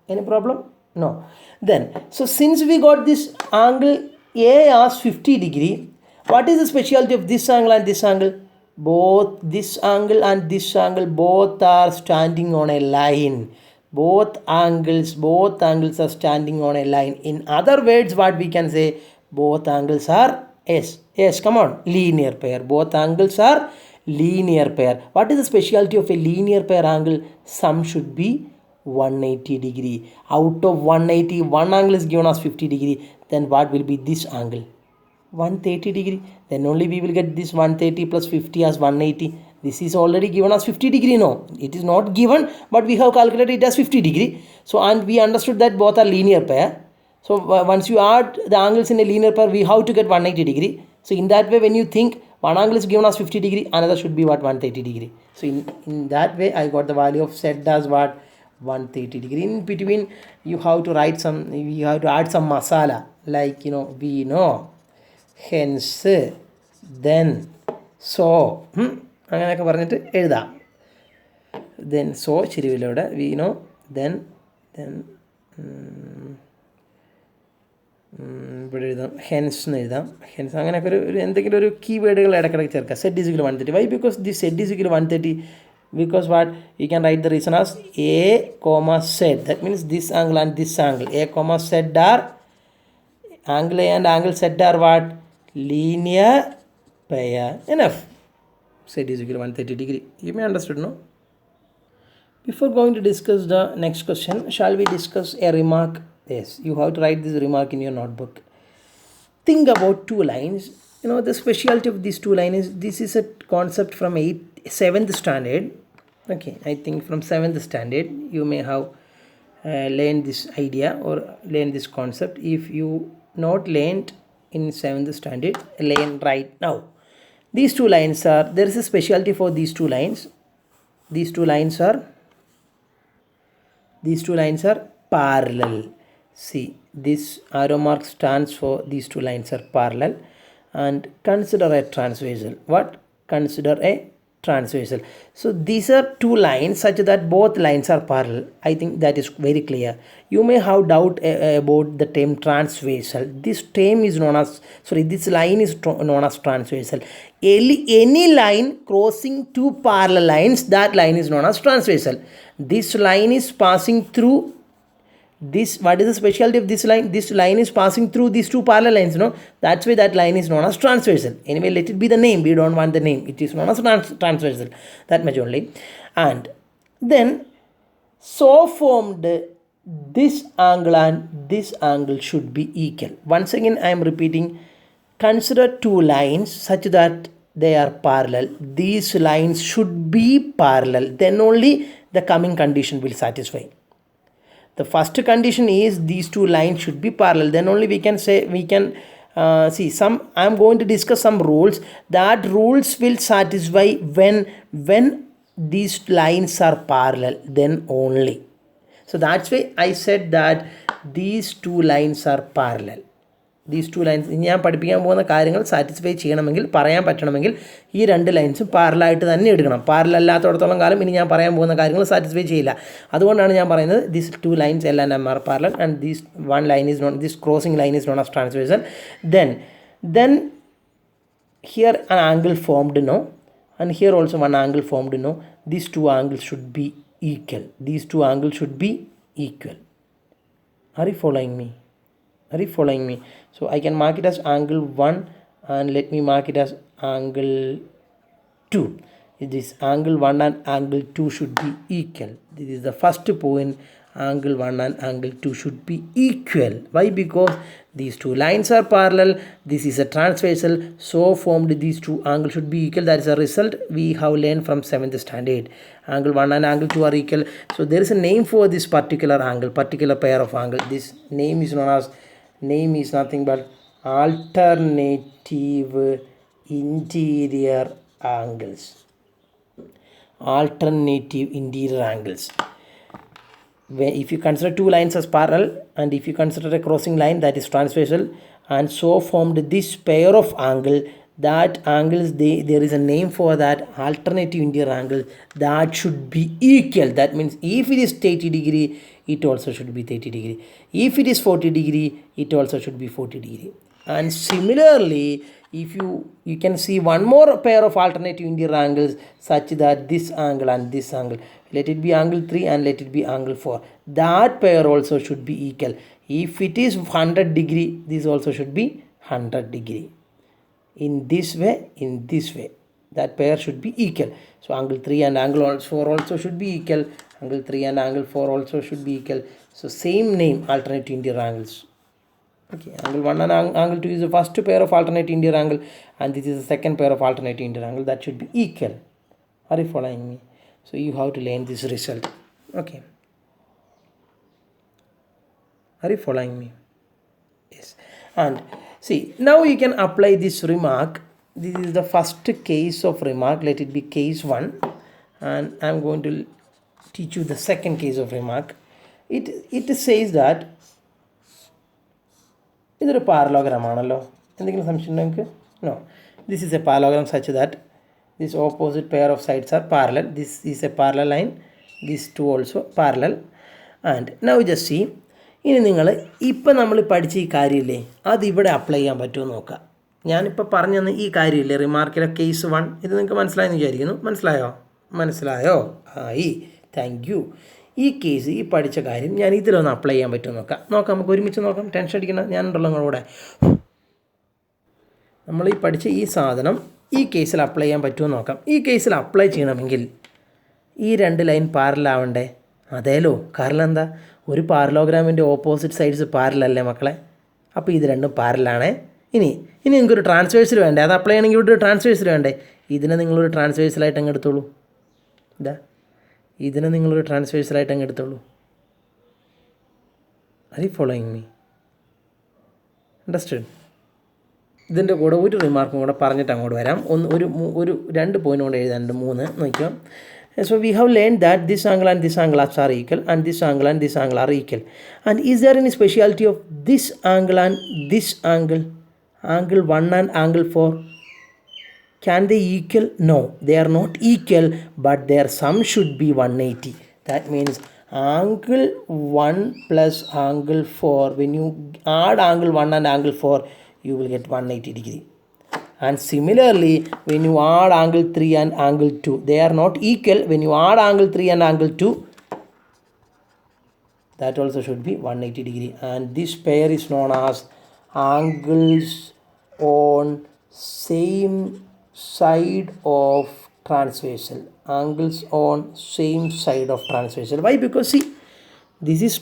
Any problem? No. Then, so since we got this angle A as 50 degree, what is the specialty of this angle and this angle? Both this angle and this angle, both are standing on a line. Both angles are standing on a line. In other words, what we can say? Both angles are come on, linear pair. Both angles are linear pair. What is the specialty of a linear pair angle? Sum should be 180 degree. Out of 180, one angle is given as 50 degree. Then what will be this angle? 130 degree. Then only we will get this 130 plus 50 as 180. This is already given as 50 degree. No, it is not given, but we have calculated it as 50 degree. So, and we understood that both are linear pair. So once you add the angles in a linear pair, we have to get 180 degree. So in that way, when you think one angle is given as 50 degree, another should be what? 130 degree. So in that way, I got the value of Z as what? 130 degree. In between, you have to add some masala, like, we know, hence, then, so, അങ്ങനെയൊക്കെ പറഞ്ഞിട്ട് എഴുതാം. Then so ശരിയല്ല ഇവിടെ, we know, then ഇവിടെ എഴുതാം, hence എന്ന് എഴുതാം. Hence അങ്ങനെയൊക്കെ ഒരു എന്തെങ്കിലും ഒരു കീവേഡുകൾ ഇടയ്ക്കിടയ്ക്ക് ചേർക്കാം. Set is equal 130. Why? Because the set is equal 130. Because what? You can write the reason as A, Z. That means this angle and this angle. A, Z are angle A and angle Z are what? Linear pair. Enough. Z is equal to 130 degree. You may understood, no? Before going to discuss the next question, shall we discuss a remark? Yes, you have to write this remark in your notebook. Think about two lines. The specialty of these two lines is this is a concept from 7th standard. Okay, I think from 7th standard you may have learned this idea or learned this concept. If you not learned in 7th standard, learn right now. These two lines are, there is a specialty for these two lines. These two lines are parallel. See, this arrow mark stands for these two lines are parallel. And consider a transversal. What? Consider a transversal. So these are two lines such that both lines are parallel. I think that is very clear. You may have doubt about the term transversal. This term is known as, this line is known as transversal. Any line crossing two parallel lines, that line is known as transversal. This line is passing through this. What is the specialty of this line? This line is passing through these two parallel lines, that's why that line is known as transversal. Anyway, let it be the name, we don't want the name, it is known as transversal, that much only. And then so formed, this angle and this angle should be equal. Once again I am repeating, consider two lines such that they are parallel. These lines should be parallel, then only the coming condition will satisfy. The first condition is these two lines should be parallel, then only we can say, see some, I am going to discuss some rules. That rules will satisfy when these lines are parallel, then only. So that's why I said that these two lines are parallel. These two lines, ഞാൻ പഠിപ്പിക്കാൻ പോകുന്ന കാര്യങ്ങൾ satisfy ചെയ്യണമെങ്കിൽ, പറയാൻ പറ്റണമെങ്കിൽ ഈ രണ്ട് ലൈൻസും പാരലായിട്ട് തന്നെ എടുക്കണം. പാരലല്ലാത്തടത്തോളം കാലം ഇനി ഞാൻ പറയാൻ പോകുന്ന കാര്യങ്ങൾ സാറ്റിസ്ഫൈ ചെയ്യില്ല. അതുകൊണ്ടാണ് ഞാൻ പറയുന്നത് these two lines L and M are parallel and this one line is known, this crossing line is known as transversal. Then here an angle formed, no, and here also one angle formed, no. These two angles should be equal. These two angles should be equal. Are you following me? Are you following me? So I can mark it as angle 1 and let me mark it as angle 2. This angle 1 and angle 2 should be equal. This is the first point. Angle 1 and angle 2 should be equal. Why? Because these two lines are parallel. This is a transversal. So formed, these two angles should be equal. That is a result we have learned from 7th standard. Angle 1 and angle 2 are equal. So there is a name for this particular angle, particular pair of angle. This name is known as, name is nothing but alternative interior angles. Alternative interior angles. If you consider two lines as parallel and if you consider a crossing line, that is transversal, and so formed this pair of angle, that angles, there is a name for that, alternative interior angle, that should be equal. That means if it is 30 degree, it also should be 30 degree. If it is 40 degree, it also should be 40 degree. And similarly, if you can see one more pair of alternative interior angles such that this angle and this angle, let it be angle 3 and let it be angle 4, that pair also should be equal. If it is 100 degree, this also should be 100 degree. In this way, that pair should be equal. So angle 3 and angle 4 also should be equal. Angle 3 and angle 4 also should be equal. So same name, alternative interior angles. Okay, angle 1 and angle 2 is the first pair of alternative interior angle and this is the second pair of alternative interior angle, that should be equal. Are you following me? So you have to learn this result. Okay. Are you following me? Yes. And see, now you can apply this remark. This is the first case of remark. Let it be case 1 and I am going to teach you the second case of remark. It says that ഇതൊരു പാരലോഗ്രാമാണല്ലോ. എന്തെങ്കിലും സംശയം ഉണ്ടോ നിങ്ങൾക്ക്? No, this is a parallelogram such that this opposite pair of sides are parallel. This is a parallel line, these two also parallel. And now just see, ഇനി നിങ്ങൾ ഇപ്പം നമ്മൾ പഠിച്ച ഈ കാര്യമില്ലേ, അതിവിടെ അപ്ലൈ ചെയ്യാൻ പറ്റുമോ നോക്കാം. ഞാനിപ്പോൾ പറഞ്ഞു തന്ന ഈ കാര്യമില്ലേ, റിമാർക്കിലെ കേസ് 1, ഇത് നിങ്ങൾക്ക് മനസ്സിലായെന്ന് വിചാരിക്കുന്നു. മനസ്സിലായോ? ആയി, താങ്ക് യു. ഈ കേസ്, ഈ പഠിച്ച കാര്യം ഞാൻ ഇതിലൊന്ന് അപ്ലൈ ചെയ്യാൻ പറ്റുമോ നോക്കാം. നമുക്ക് ഒരുമിച്ച് നോക്കാം. ടെൻഷൻ അടിക്കണം, ഞാനുണ്ടല്ലോ നിങ്ങളുടെ. നമ്മൾ ഈ പഠിച്ച ഈ സാധനം ഈ കേസിൽ അപ്ലൈ ചെയ്യാൻ പറ്റുമോ നോക്കാം. ഈ കേസിൽ അപ്ലൈ ചെയ്യണമെങ്കിൽ ഈ രണ്ട് ലൈൻ പാരലാവണ്ടേ? അതേലോ. കാരണം എന്താ, ഒരു പാരലോഗ്രാമിൻ്റെ ഓപ്പോസിറ്റ് സൈഡ്സ് പാരലല്ലേ മക്കളെ. അപ്പോൾ ഇത് രണ്ടും പാരലാണേ. ഇനി നിങ്ങൾക്കൊരു ട്രാൻസ്വേഴ്സിൽ വേണ്ടേ, അത് അപ്ലൈ ചെയ്യണമെങ്കിൽ ഇവിടെ ഒരു ട്രാൻസ്വേഴ്സിൽ വേണ്ടേ. ഇതിനെ നിങ്ങളൊരു ട്രാൻസ്വേഴ്സിലായിട്ട് അങ്ങ് എടുത്തോളൂ. ഇതിനെ നിങ്ങളൊരു ട്രാൻസ്വേഴ്സിലായിട്ട് അങ്ങ് എടുത്തോളൂ. Are you following me? Understood? ഇതിൻ്റെ കൂടെ ഒരു റിമാർക്കും കൂടെ പറഞ്ഞിട്ട് അങ്ങോട്ട് വരാം. ഒരു 2 പോയിൻ്റ് കൊണ്ട് എഴുതാനുണ്ട്, 3 നോക്കിയോ. So we have learned that this angle and this angle are equal and this angle and this angle are equal. And is there any speciality of this angle and this angle? Angle 1 and angle 4 Can they equal? No, they are not equal, but their sum should be 180. That means angle 1 plus angle 4, when you add angle 1 and angle 4, you will get 180 degree. And similarly, when you add angle 3 and angle 2, they are not equal. When you add angle 3 and angle 2, that also should be 180 degree. And this pair is known as angles on same side of transversal. Angles on same side of transversal. Why? Because this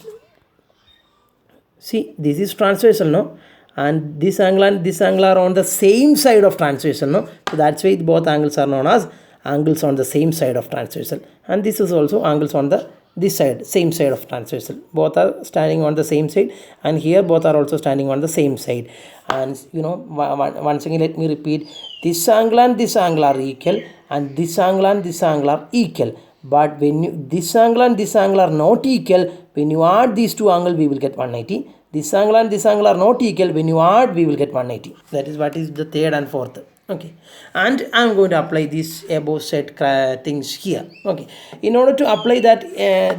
is transversal, no? And this angle are on the same side of transversal, no? So that's why both angles are known as angles on the same side of transversal. And this is also angles on this side, same side of transversal. Both are standing on the same side, and here both are also standing on the same side. And once again, let me repeat, this angle and this angle are equal, and this angle and this angle are equal. But when this angle and this angle are not equal, when you add these two angles, we will get 180. This angle and this angle are not equal. When you add, we will get 180. That is what is the third and fourth. Okay, and I'm going to apply these above set things here. Okay, in order to apply that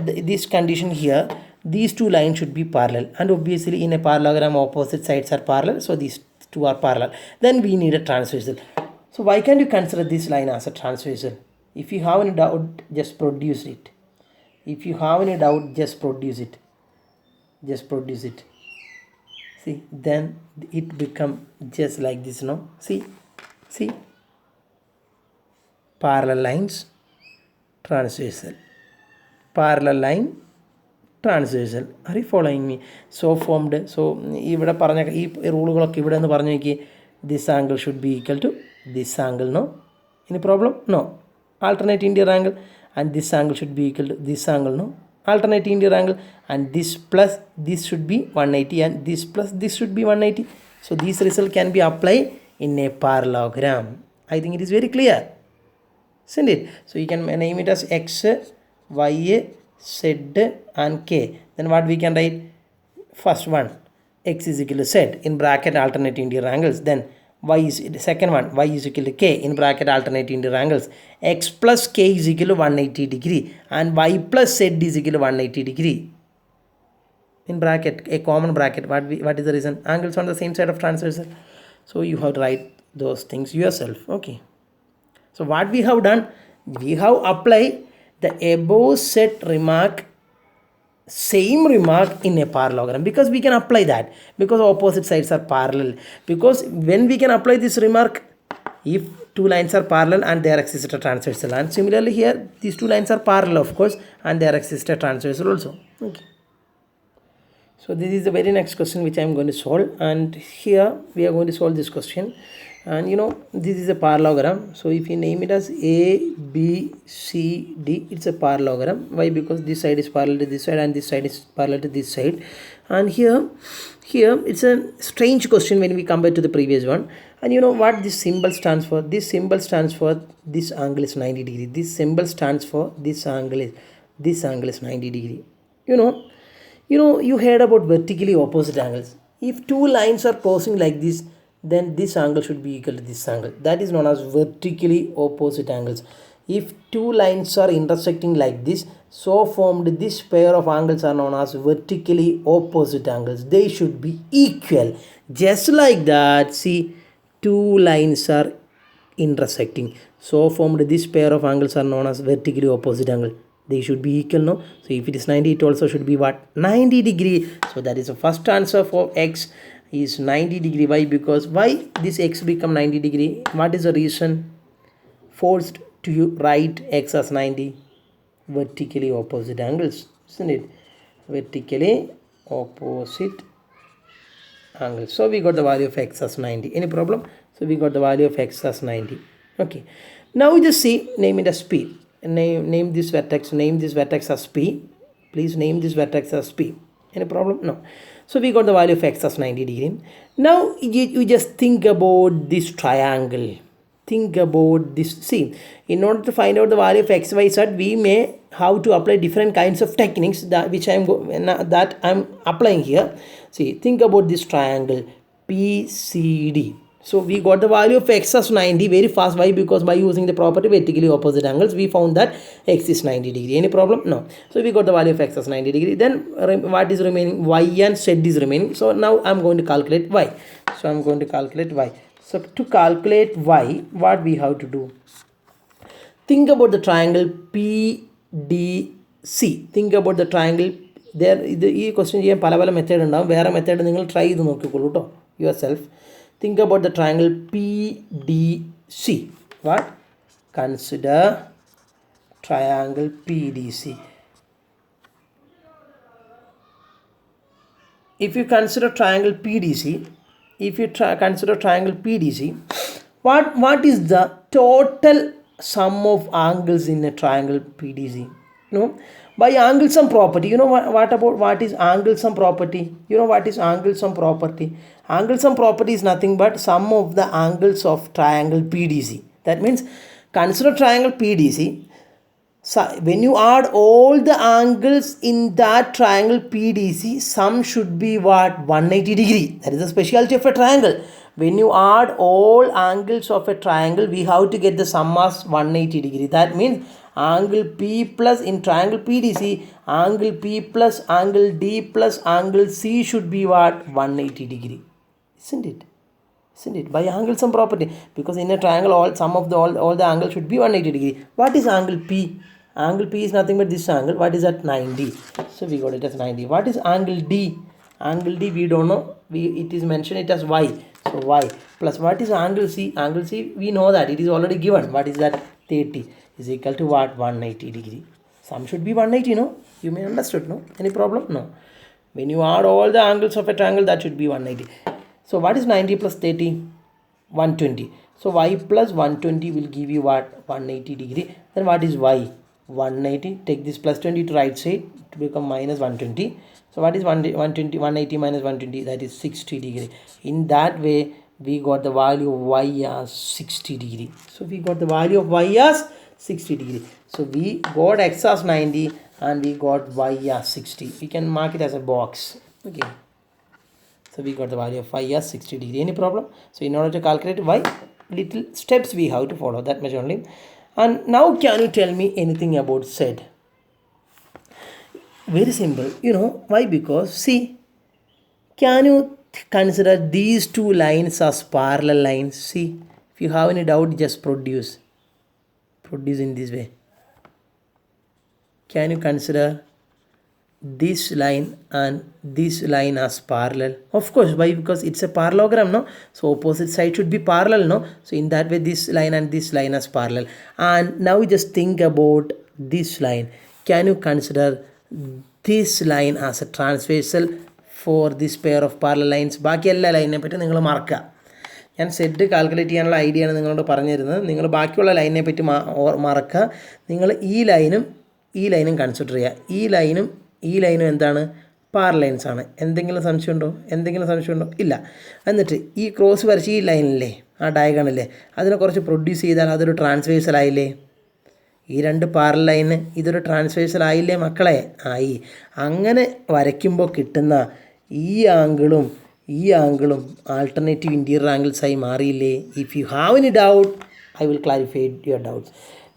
this condition here, these two lines should be parallel, and obviously in a parallelogram opposite sides are parallel, so these two are parallel. Then we need a transversal. So why can't you consider this line as a transversal? If you have any doubt, just produce it. If you have any doubt, just produce it. Just produce it. See, then it become just like this, no? See, parallel lines, transversal. Parallel line, transversal. Are you following me? So formed. So, this angle should be equal to this angle, no? Any problem? No. Alternate interior angle, and this angle should be equal to this angle, no? Alternate interior angle, and this plus this should be 180, and this plus this should be 180. So this result can be applied in a parallelogram. I think it is very clear, isn't it? So you can name it as x, y, z and k. Then what we can write? First one, x is equal to z in bracket alternate interior angles. Then y is second one, y is equal to k in bracket alternate interior angles. X plus k is equal to 180 degree, and y plus z is equal to 180 degree. In bracket, a common bracket. What is the reason? Angles on the same side of transversal. So you have to write those things yourself. Okay. So what we have done, we have applied the above set remark, same remark in a parallelogram, because we can apply that because opposite sides are parallel. Because when we can apply this remark, if two lines are parallel and they are existed transversal, and similarly here these two lines are parallel, of course, and they are existed transversal also. Okay. So this is the very next question which I am going to solve, and here we are going to solve this question. And this is a parallelogram. So if you name it as A, B, C, D, it's a parallelogram. Why? Because this side is parallel to this side and this side is parallel to this side. And here it's a strange question when we compare to the previous one. And you know what this symbol stands for? This symbol stands for this angle is 90 degree. This symbol stands for this angle is 90 degree. You heard about vertically opposite angles. If two lines are crossing like this, then this angle should be equal to this angle. That is known as vertically opposite angles. If two lines are intersecting like this, so formed, this pair of angles are known as vertically opposite angles. They should be equal. Just like that, see, two lines are intersecting. So formed, this pair of angles are known as vertically opposite angle. They should be equal, no? So if it is 90, it also should be what? 90 degree. So that is the first answer for x is 90 degree. Why? Because why this x become 90 degree? What is the reason? Forced to write x as 90. Vertically opposite angles, isn't it? Vertically opposite angles. So we got the value of x as 90. Any problem? So we got the value of x as 90. Okay. Now we just see, name it as P. Name this vertex as P. Please name this vertex as P. Any problem? No. So we got the value of x as 90 degree. Now you just think about this triangle. Think about this. See, in order to find out the value of x, y, z, we may have to apply different kinds of techniques which I'm applying here. See, think about this triangle PCD. So we got the value of x as 90 very fast. Why? Because by using the property vertically opposite angles, we found that x is 90 degree. Any problem? No. So we got the value of x as 90 degree. Then what is remaining? Y and z is remaining. So now I'm going to calculate y. So I'm going to calculate y. So to calculate y, what we have to do? Think about the triangle PDC. Think about the triangle. There, this question ചെയ്യാൻ പല പല method ഉണ്ടാവും. വേറെ method നിങ്ങൾ try ചെയ്ത് നോക്കിക്കോളൂ കേട്ടോ yourself. Think about the triangle PDC. What? Consider triangle PDC. If you consider triangle PDC, what is the total sum of angles in a triangle PDC? You know, by angle sum property, you know what is angle sum property? You know what is angle sum property? Angle sum property is nothing but sum of the angles of triangle PDC. That means consider triangle PDC. So when you add all the angles in that triangle PDC, sum should be what? 180 degree. That is the specialty of a triangle. When you add all angles of a triangle, we have to get the sum as 180 degree. That means angle P plus in triangle PDC, angle P plus angle D plus angle C should be what? 180 degree. Isn't it? By angle sum property, because in a triangle all sum of the all the angles should be 180 degree. What is angle P? Angle P is nothing but this angle. What is that? 90. So we got it as 90. What is angle D? Angle D we don't know. It is mentioned it as y. So y plus what is angle C? Angle C we know that it is already given. What is that? 30 is equal to what? 180 degree. Sum should be 180. No, you may understood. No, any problem? No. When you add all the angles of a triangle, that should be 180. So what is 90 plus 30? 120. So y plus 120 will give you what? 180 degree. Then what is y? 180. Take this plus 20 to right side to become minus 120. So what is 120? 180 minus 120, that is 60 degree. In that way, we got the value of y as 60 degree. So we got the value of y as 60 degree. So we got x as 90 and we got y as 60. We can mark it as a box. Okay. So we got the value of y as 60 degree. Any problem? So in order to calculate y, little steps we have to follow, that much only. And now can you tell me anything about z? Very simple. You know why? Because see, can you consider these two lines as parallel lines? See, if you have any doubt, just produce in this way. Can you consider this line and this line as parallel? Of course. Why? Because it's a parallelogram, no? So opposite side should be parallel, no? So in that way, this line and this line as parallel. And now just think about this line. Can you consider this line as a transversal for this pair of parallel lines? ബാക്കി എല്ലാ ലൈനിനെ പറ്റി നിങ്ങൾ മറക്കുക. ഞാൻ Z calculate ചെയ്യാനുള്ള idea ആണ് നിങ്ങളോട് പറഞ്ഞു തരുന്നത്. നിങ്ങൾ ബാക്കിയുള്ള ലൈനിനെ പറ്റി മറക്കുക. നിങ്ങൾ ഈ ലൈനും കൺസിഡർ ചെയ്യുക. ഈ ലൈനും എന്താണ്? പാരലൈൻസ് ആണ്. എന്തെങ്കിലും സംശയമുണ്ടോ? ഇല്ല. എന്നിട്ട് ഈ ക്രോസ് വരച്ച് ഈ ലൈനില്ലേ, ആ ഡയഗണല്ലേ, അതിനെ കുറച്ച് പ്രൊഡ്യൂസ് ചെയ്താൽ അതൊരു ട്രാൻസ്വേഴ്സൽ ആയില്ലേ? ഈ രണ്ട് പാരലൽ ലൈന് ഇതൊരു ട്രാൻസ്വേഴ്സൽ ആയില്ലേ മക്കളെ? ആയി. അങ്ങനെ വരയ്ക്കുമ്പോൾ കിട്ടുന്ന ഈ ആംഗിളും ആൾട്ടർനേറ്റീവ് ഇൻറ്റീരിയർ ആംഗിൾസ് ആയി മാറിയില്ലേ? If you have any doubt, I will clarify your doubts.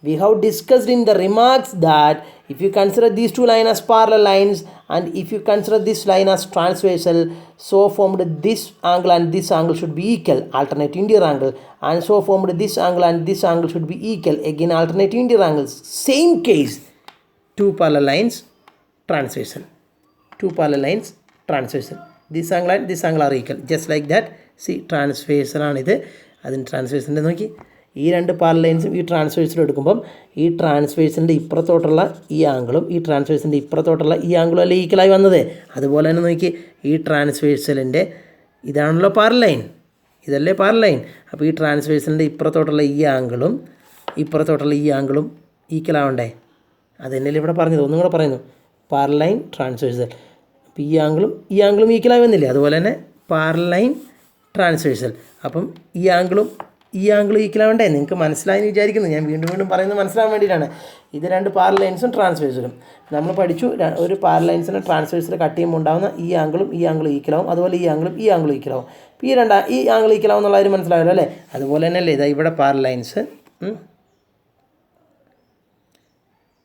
We have discussed in the remarks that if you consider these two lines as parallel lines and if you consider this line as transversal, so formed this angle and this angle should be equal, alternate interior angle, and so formed this angle and this angle should be equal, again alternate interior angles. Same case, two parallel lines transversal. This angle and this angle are equal, just like that. See, transversal ആണ് ഇത്. അതിന് ട്രാൻസ്വേഴ്സിൻ്റെ നോക്കി, ഈ രണ്ട് parallel ലൈൻസും ഈ ട്രാൻസ്വേഴ്സിലും എടുക്കുമ്പം ഈ ട്രാൻസ്വേഴ്സിൻ്റെ ഇപ്പുറത്തോട്ടുള്ള ഈ ആംഗിളും ഈ ട്രാൻസ്വേഴ്സിൻ്റെ ഇപ്പുറത്തോട്ടുള്ള ഈ ആംഗിളും അല്ലേ ഈക്വലായി വന്നത്. അതുപോലെ തന്നെ നോക്കി, ഈ ട്രാൻസ്വേഴ്സലിൻ്റെ ഇതാണല്ലോ പാരലൽ ലൈൻ, ഇതല്ലേ പാരലൽ ലൈൻ. അപ്പോൾ ഈ ട്രാൻസ്വേഴ്സലിൻ്റെ ഇപ്പുറത്തോട്ടുള്ള ഈ ആംഗിളും ഇപ്പുറത്തോട്ടുള്ള ഈ ആംഗിളും ഈക്വലാവണ്ടേ? അത് തന്നെയല്ലേ ഇവിടെ പറഞ്ഞത്. ഒന്നും കൂടെ പറയുന്നു, പാരലൽ ലൈൻ ട്രാൻസ്വേഴ്സൽ. അപ്പോൾ ഈ ആംഗിളും ഈക്വലായി വന്നില്ലേ? അതുപോലെ തന്നെ പാരലൽ ലൈൻ ട്രാൻസ്വേഴ്സൽ. അപ്പം ഈ ആംഗിളും ഈ ആംഗിൾ ഈക്വലാവണ്ടേ? നിങ്ങൾക്ക് മനസ്സിലായെന്ന് വിചാരിക്കുന്നു. ഞാൻ വീണ്ടും വീണ്ടും പറയുന്നത് മനസ്സിലാകാൻ വേണ്ടിയിട്ടാണ്. ഇത് രണ്ട് പാരലൽ ലൈൻസും ട്രാൻസ്വേഴ്സലും നമ്മൾ പഠിച്ചു. ഒരു പാരലൽ ലൈൻസിനെ ട്രാൻസ്വേഴ്സിൽ കട്ട് ചെയ്യുമ്പോൾ ഉണ്ടാകുന്ന ഈ ആംഗിളും ഈക്വലാവും. അതുപോലെ ഈ ആംഗിളും ഈക്വലാവും. അപ്പോൾ ഈ ആംഗിൾ ഈക്വലാവും എന്നുള്ള കാര്യം മനസ്സിലായല്ലോ അല്ലേ? അതുപോലെ തന്നെയല്ലേ ഇതാ ഇവിടെ പാരലൽ ലൈൻസ്,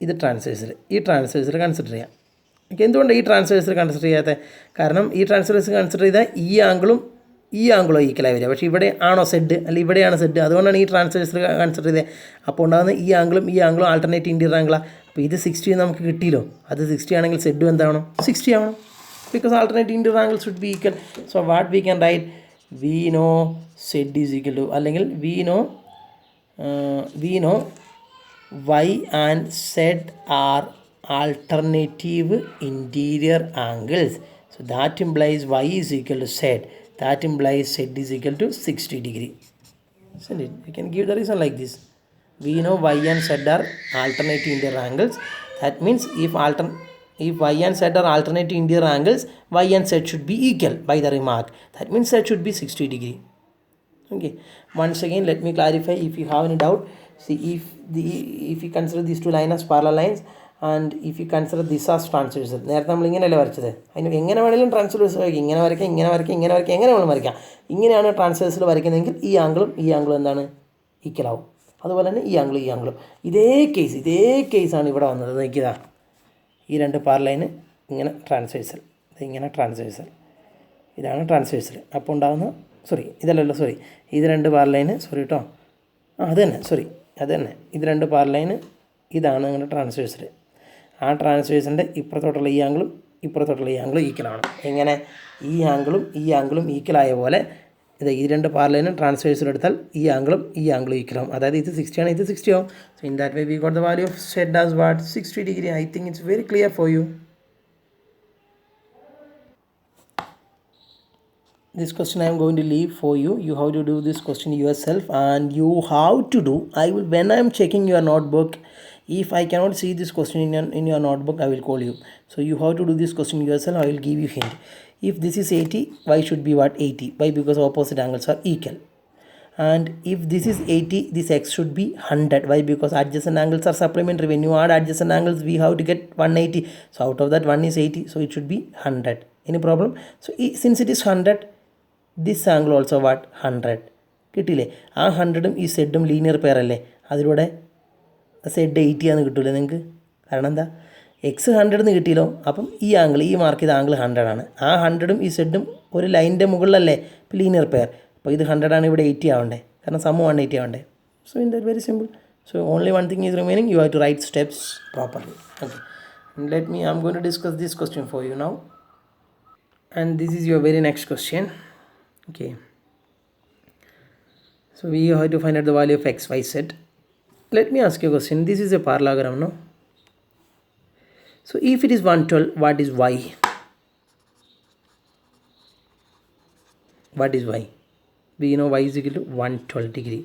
ഇത് ട്രാൻസ്വേഴ്സിൽ, ഈ ട്രാൻസ്വേഴ്സിൽ കൺസിഡർ ചെയ്യാം. ഓക്കെ, എന്തുകൊണ്ട് ഈ ട്രാൻസ്വേഴ്സിൽ കൺസിഡർ ചെയ്യാത്തത്? കാരണം ഈ ട്രാൻസ്വേഴ്സിൽ കൺസിഡർ ചെയ്താൽ ഈ ആംഗിളും ഈക്വലായി വരിക. പക്ഷേ ഇവിടെ ആണോ സെഡ്, അല്ലെങ്കിൽ ഇവിടെയാണ് സെഡ്, അതുകൊണ്ടാണ് ഈ ട്രാൻസ്വേഴ്സിൽ കൺസിഡർ ചെയ്തത്. അപ്പോൾ ഉണ്ടാകുന്ന ഈ ആംഗിളും ആൾട്ടർനേറ്റ് ഇൻറ്റീരിയർ ആംഗിളാണ്. അപ്പോൾ ഇത് 60 നമുക്ക് കിട്ടിയല്ലോ. അത് 60 ആണെങ്കിൽ സെഡും എന്താവണം? 60 ആവണം. Because alternate interior angle should be equal. So what we can write, we know zed is equal to, അല്ലെങ്കിൽ we know y and z are alternative interior angles. So that implies y is equal to z. That implies z is equal to 60 degree. Isn't it? You can give the reason like this. We know y and z are alternative interior angles. That means if y and z are alternative interior angles, y and z should be equal by the remark. That means z should be 60 degree. Okay. Once again, let me clarify if you have any doubt. See, if you consider these two lines as parallel lines and if you consider this as transversal, നേരത്തെ നമ്മൾ ഇങ്ങനെയല്ലേ വരച്ചത്. അതിന് എങ്ങനെ വേണമെങ്കിലും transverse വരയ്ക്കാം. ഇങ്ങനെ വരയ്ക്കാം, എങ്ങനെ വേണമെങ്കിലും വരയ്ക്കാം. ഇങ്ങനെയാണ് ട്രാൻസ്വേഴ്സിൽ വരയ്ക്കുന്നതെങ്കിൽ ഈ ആംഗിളും എന്താണ്? ഈക്വലാവും. അതുപോലെ തന്നെ ഈ ആംഗിളും. ഇതേ കേസാണ് ഇവിടെ വന്നത്. നോക്കിയതാ, ഈ രണ്ട് പാരലൈന് ഇങ്ങനെ ട്രാൻസ്വേഴ്സൽ, ഇതാണ് ട്രാൻസ്വേഴ്സൽ. അപ്പോൾ ഉണ്ടാകുന്ന ഇത് രണ്ട് പാരലൈന് അത് തന്നെ ഇത് രണ്ട് പാരലൈന്, ഇതാണ് നിങ്ങളുടെ ട്രാൻസ്വേഴ്സൽ. ആ ട്രാൻസ്വേഴ്സിൻ്റെ ഇപ്പുറത്തോട്ടുള്ള ഈ ആംഗിളും ഈക്വലാണ്. എങ്ങനെ? ഈ ആംഗിളും ഈക്വലായ പോലെ ഈ രണ്ട് പാരലൈനും ട്രാൻസ്വേഴ്സൽ എടുത്താൽ ഈ ആംഗിളും ഈക്വലാവും. അതായത് ഇത് 60 ആണ്, ഇത് 60 ആവും. So in that way we got the value of Z as what? 60 degree. I think it's very clear for you. This question I am going to leave for you. You have to do this question yourself, and you have to do. When I am checking your notebook, if I cannot see this question in your notebook, I will call you. So you have to do this question yourself. I will give you hint. If this is 80, y should be what? 80. Why? Because opposite angles are equal. And if this is 80, this x should be 100. Why? Because adjacent angles are supplementary. When you add adjacent angles, we have to get 180. So out of that, 1 is 80. So it should be 100. Any problem? So since it is 100, this angle also what? 100. കിട്ടില്ലേ? ആ 100ഉം ഈ സെഡും linear pair അല്ലേ? അതിലൂടെ Z 80 ആണെന്ന് കിട്ടൂലേ നിങ്ങൾക്ക്? കാരണം എന്താ? എക്സ് 100 എന്ന് കിട്ടിയല്ലോ. അപ്പം ഈ മാർക്ക് ചെയ്ത ആംഗിൾ 100 ആണ്. ആ 100ഉം ഈ സെഡും ഒരു ലൈനിൻ്റെ മുകളിലല്ലേ? ഇപ്പോൾ ലീനിയർ പെയർ. അപ്പോൾ ഇത് 100 ആണ്, ഇവിടെ 80 ആവണ്ടേ? കാരണം സം 180 ആവണ്ടേ? So in that very simple. So only one thing is remaining. You have to write steps properly. Okay, I am going to discuss this question for you now. And this is your very next question. Okay, so we have to find out the value of x, y, z. Let me ask you a question. This is a parallelogram, no? So if it is 112, what is y? What is y? We know y is equal to 112 degree.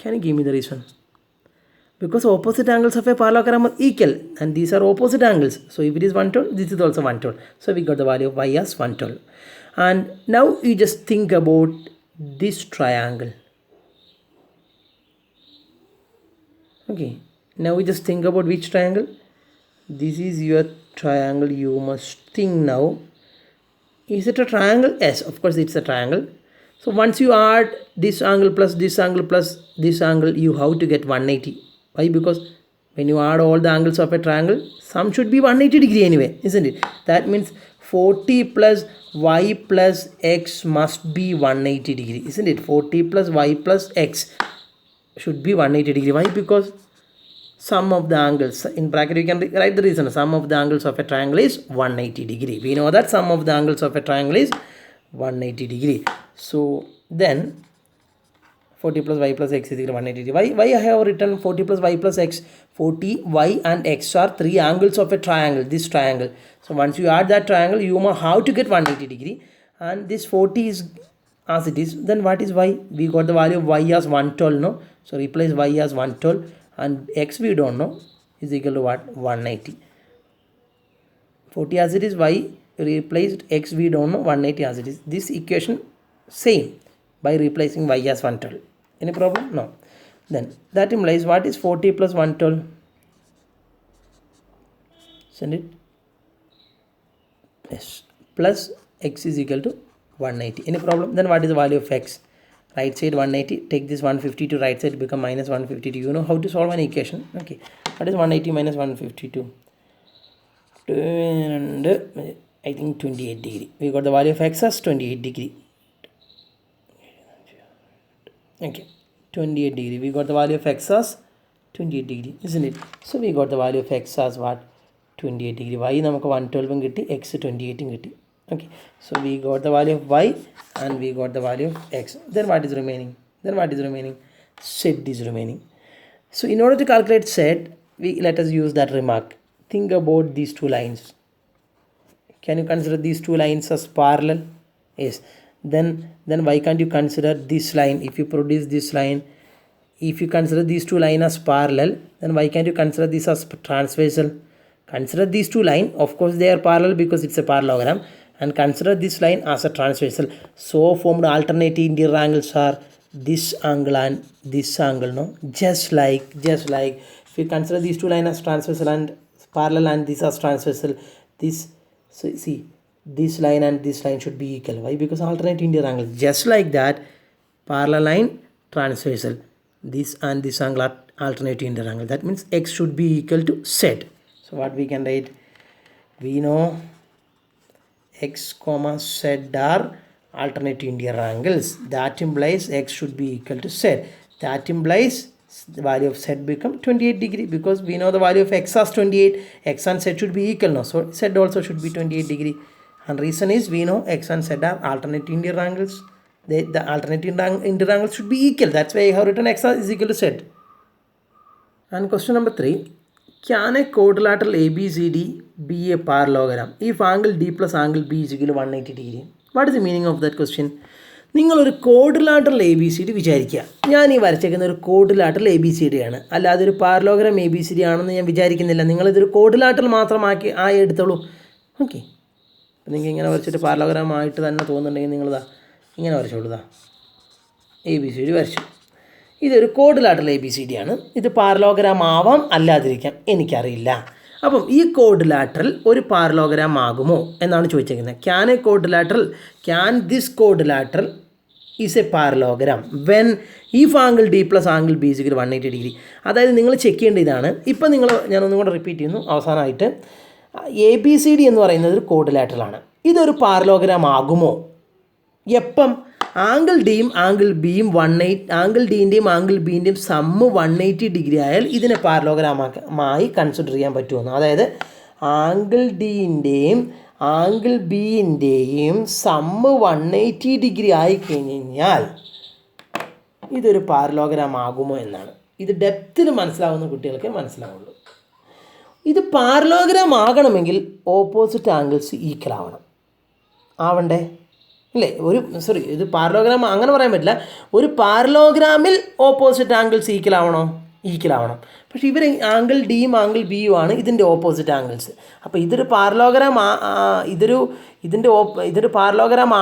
Can you give me the reason? Because opposite angles of a parallelogram are equal, and these are opposite angles. So if it is 112, this is also 112. So we got the value of y as 112. And now you just think about this triangle. Okay, now we just think about which triangle? This is your triangle. You must think now, is it a triangle? Yes, of course it's a triangle. So once you add this angle plus this angle plus this angle, you have to get 180. Why? Because when you add all the angles of a triangle, sum should be 180 degree anyway, isn't it? That means 40 plus y plus x must be 180 degree, isn't it? 40 plus y plus x should be 180 degree. Why? Because sum of the angles, in bracket you can write the reason, sum of the angles of a triangle is 180 degree. We know that sum of the angles of a triangle is 180 degree. So then 40 plus y plus x is equal to 180 degree. Why I have written 40 plus y plus x? 40, y and x are three angles of a triangle, this triangle. So once you add that triangle, you must have to get 180 degree. And this 40 is as it is. Then what is y? We got the value of y as 112, no? So replace y as 112 and x we don't know is equal to what? 180. 40 as it is, y replaced, x we don't know, 180 as it is. This equation same by replacing y as 112. Any problem? No. Then that implies what is 40 plus 112? Send it. Yes. Plus x is equal to 180. Any problem? Then what is the value of x? Right side 180. Take this 150 to right side, become minus 152. You know how to solve an equation. Okay. What is 180 minus 152? And I think 28 degree. We got the value of x as 28 degree. Okay, 28 degree. We got the value of x as 28 degree, isn't it? So we got the value of x as what? 28 degree. Y നമുക്ക് 112 കിട്ടി, x 28 കിട്ടി. Okay, so we got the value of y and we got the value of x. Then what is remaining? Z is remaining. So in order to calculate Z, let us use that remark. Think about these two lines. Can you consider these two lines as parallel? Yes. Then why can't you consider this line? If you produce this line, if you consider these two lines as parallel, then why can't you consider this as transversal? Consider these two lines. Of course they are parallel because it's a parallelogram, and consider this line as a transversal. So formed alternate interior angles are this angle and this angle, no? Just like if you consider these two lines as transversal and parallel and this as transversal, this, so see, this line and this line should be equal. Why? Because alternate interior angles. Just like that, parallel line, transversal, this and this angle are alternate interior angle. That means x should be equal to Z. So what we can write? We know x comma Z are alternate interior angles. That implies x should be equal to Z. That implies the value of Z become 28 degree, because we know the value of x as 28. X and Z should be equal now. So Z also should be 28 degree. And reason is we know x and Z are alternate interior angles. The alternate interior angles should be equal. That's why I have written x is equal to Z. And question number 3. Can a quadrilateral ABCD be a parallelogram if angle D plus angle B is equal to 180 degree? What is the meaning of that question? നിങ്ങളൊരു കോഡിലാറ്ററൽ A B C D വിചാരിക്കുക. ഞാൻ ഈ വരച്ചേക്കുന്ന ഒരു കോഡിലാറ്ററൽ A B C D ആണ്, അല്ലാതെ ഒരു parallelogram A B C D ആണെന്ന് ഞാൻ വിചാരിക്കുന്നില്ല. നിങ്ങളിതൊരു കോഡിലാറ്ററൽ മാത്രമാക്കി എടുത്തോളൂ. ഓക്കെ, നിങ്ങൾക്ക് ഇങ്ങനെ വരച്ചിട്ട് പാരലോഗ്രാം ആയിട്ട് തന്നെ തോന്നുന്നുണ്ടെങ്കിൽ നിങ്ങളിതാ ഇങ്ങനെ വരച്ചോളൂതാ, എ ബി സി ഡി വരച്ചു. ഇതൊരു കോഡിലാറ്ററൽ എ ബി സി ഡി ആണ്. ഇത് പാരലോഗ്രാം ആവാം, അല്ലാതിരിക്കാം, എനിക്കറിയില്ല. അപ്പം ഈ കോഡിലാറ്ററൽ ഒരു പാരലോഗ്രാം ആകുമോ എന്നാണ് ചോദിച്ചിരിക്കുന്നത്. Can this കോഡിലാറ്ററൽ is a parallelogram when if angle D plus angle B is equal 180 degree. അതായത് നിങ്ങൾ ചെക്ക് ചെയ്യേണ്ട ഇതാണ്. ഇപ്പം ഞാനൊന്നും കൂടെ റിപ്പീറ്റ് ചെയ്യുന്നു അവസാനമായിട്ട്. എ ബി സി ഡി എന്ന് പറയുന്നത് ഒരു കോഡിലാറ്ററലാണ്. ഇതൊരു പാരലോഗ്രാം ആകുമോ? എപ്പം ആംഗിൾ ഡിയും ആംഗിൾ ബിയും ആംഗിൾ ഡിൻ്റെയും ആംഗിൾ ബിൻ്റെയും സമ്മ് 180 ഡിഗ്രി ആയാൽ ഇതിനെ പാരലോഗ്രാമായി കൺസിഡർ ചെയ്യാൻ പറ്റുമെന്ന്. അതായത് ആംഗിൾ ഡിൻ്റെയും ആംഗിൾ ബിൻ്റെയും സമ്മ് 180 ഡിഗ്രി ആയി കഴിഞ്ഞാൽ ഇതൊരു പാരലോഗ്രാം ആകുമോ എന്നാണ്. ഇത് ഡെപ്തിൽ മനസ്സിലാവുന്ന കുട്ടികൾക്ക് മനസ്സിലാവുള്ളൂ. ഇത് പാരലോഗ്രാം ആകണമെങ്കിൽ ഓപ്പോസിറ്റ് ആംഗിൾസ് ഈക്വൽ ആവണ്ടേ അല്ലേ? ഇത് പാരലോഗ്രാം അങ്ങനെ പറയാൻ പറ്റില്ല. ഒരു പാരലോഗ്രാമിൽ ഓപ്പോസിറ്റ് ആംഗിൾസ് ഈക്വൽ ആവണം. പക്ഷേ ഇവർ ആംഗിൾ ഡിയും ആംഗിൾ ബിയും ആണ് ഇതിൻ്റെ ഓപ്പോസിറ്റ് ആംഗിൾസ്. അപ്പോൾ ഇതൊരു പാരലോഗ്രാം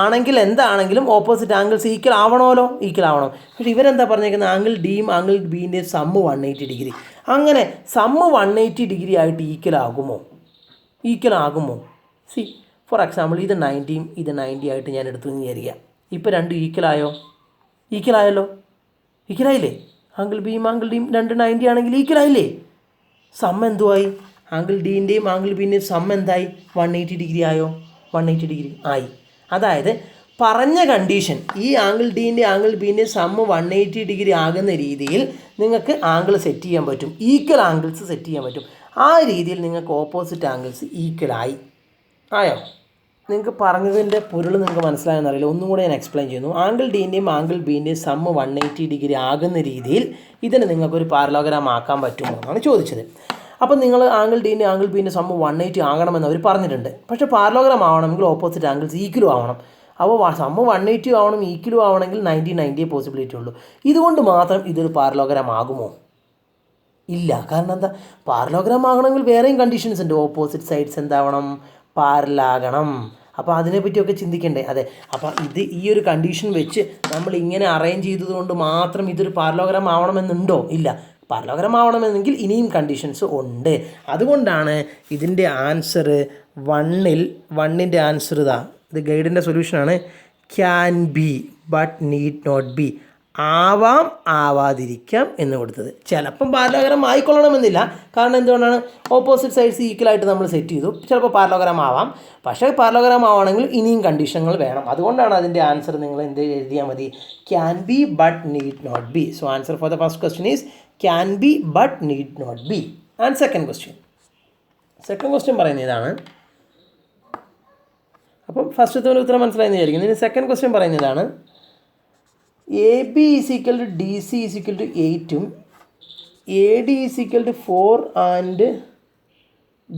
ആണെങ്കിൽ എന്താണെങ്കിലും ഓപ്പോസിറ്റ് ആംഗിൾസ് ഈക്വൽ ആവണം. പക്ഷേ ഇവരെന്താ പറഞ്ഞേക്കുന്നത്? ആംഗിൾ ഡിയും ആംഗിൾ ബിൻ്റെ സമ്മ് 180 ഡിഗ്രി. അങ്ങനെ സമ്മ് 180 ഡിഗ്രി ആയിട്ട് ഈക്വൽ ആകുമോ? സി ഫോർ എക്സാമ്പിൾ ഇത് 90യും ഇത് 90 ആയിട്ട് ഞാൻ എടുത്തു എന്ന് വിചാരിക്കുക. ഇപ്പോൾ രണ്ടും ഈക്വലായല്ലോ. ഈക്വലായില്ലേ? ആംഗിൾ ബിയും ആംഗിൾ ഡിയും രണ്ട് 90 ആണെങ്കിൽ ഈക്വലായില്ലേ? സമ്മ് എന്തുവായി? ആംഗിൾ ഡിൻ്റെയും ആംഗിൾ ബിൻ്റെയും സമ്മ് എന്തായി? 180 ഡിഗ്രി ആയോ? 180 ഡിഗ്രി ആയി. അതായത് പറഞ്ഞ കണ്ടീഷൻ, ഈ ആംഗിൾ ഡിൻ്റെ ആംഗിൾ ബിൻ്റെ സമ്മ് 180 ഡിഗ്രി ആകുന്ന രീതിയിൽ നിങ്ങൾക്ക് ആംഗിൾ സെറ്റ് ചെയ്യാൻ പറ്റും, ഈക്വൽ ആംഗിൾസ് സെറ്റ് ചെയ്യാൻ പറ്റും. ആ രീതിയിൽ നിങ്ങൾക്ക് ഓപ്പോസിറ്റ് ആംഗിൾസ് ആയോ? നിങ്ങൾക്ക് പറഞ്ഞതിൻ്റെ പൊരുൾ നിങ്ങൾക്ക് മനസ്സിലായെന്നറിയില്ല. ഒന്നും കൂടെ ഞാൻ എക്സ്പ്ലെയിൻ ചെയ്യുന്നു. ആംഗിൾ ഡിൻ്റെയും ആംഗിൾ ബിൻ്റെയും സമ്മ് 180 ഡിഗ്രി ആകുന്ന രീതിയിൽ ഇതിന് നിങ്ങൾക്കൊരു പാരലോഗ്രാം ആക്കാൻ പറ്റുമോ എന്നാണ് ചോദിച്ചത്. അപ്പോൾ നിങ്ങൾ ആംഗിൾ ഡിൻ്റെ ആംഗിൾ ബിൻ്റെ സമ്മ് 180 ആകണമെന്ന് അവർ പറഞ്ഞിട്ടുണ്ട്. പക്ഷേ പാരലോഗ്രാം ആവണമെങ്കിൽ ഓപ്പോസിറ്റ് ആംഗിൾസ് ഈക്വലും ആവണം. അപ്പോൾ സമ്മ് 180 ആവണം, ഈക്വലും ആവണമെങ്കിൽ 90 പോസിബിലിറ്റി ഉള്ളൂ. ഇതുകൊണ്ട് മാത്രം ഇതൊരു പാരലോഗ്രാം ആകുമോ? ഇല്ല. കാരണം എന്താ? പാരലോഗ്രാം ആകണമെങ്കിൽ വേറെയും കണ്ടീഷൻസ് ഉണ്ട്. ഓപ്പോസിറ്റ് സൈഡ്സ് എന്താവണം? പാരലാകണം. അപ്പോൾ അതിനെപ്പറ്റിയൊക്കെ ചിന്തിക്കണ്ടേ? അതെ. അപ്പോൾ ഈ ഒരു കണ്ടീഷൻ വെച്ച് നമ്മൾ ഇങ്ങനെ അറേഞ്ച് ചെയ്തതുകൊണ്ട് മാത്രം ഇതൊരു പാരലോഗ്രാം ആവണമെന്നുണ്ടോ? ഇല്ല. പാരലോഗ്രാം ആവണമെന്നെങ്കിൽ ഇനിയും കണ്ടീഷൻസ് ഉണ്ട്. അതുകൊണ്ടാണ് ഇതിൻ്റെ ആൻസർ വണ്ണിൻ്റെ ആൻസർ ഇത് ഗൈഡിൻ്റെ സൊല്യൂഷനാണ്. Can be but need not be. ആവാം ആവാതിരിക്കാം എന്ന് കൊടുത്തത്. ചിലപ്പം പാരലോഗ്രാം ആയിക്കൊള്ളണമെന്നില്ല. കാരണം എന്തുകൊണ്ടാണ്? ഓപ്പോസിറ്റ് സൈഡ്സ് ഈക്വലായിട്ട് നമ്മൾ സെറ്റ് ചെയ്തു. ചിലപ്പോൾ പാരലോഗ്രാം ആവാം. പക്ഷേ പാരലോഗ്രാം ആവണമെങ്കിൽ ഇനിയും കണ്ടീഷനുകൾ വേണം. അതുകൊണ്ടാണ് അതിൻ്റെ ആൻസർ നിങ്ങൾ എന്ത് എഴുതിയാൽ മതി? Can be but need not be. So answer for the first question is can be but need not be. And second question പറയുന്ന ഇതാണ്. അപ്പം ഫസ്റ്റത്തെ ഉത്തരം മനസ്സിലായെന്ന് വിചാരിക്കുന്നു. ഇനി സെക്കൻഡ് ക്വസ്റ്റ്യൻ പറയുന്നതാണ്. A B is equal to D C is equal to 8 A D is equal to 4 and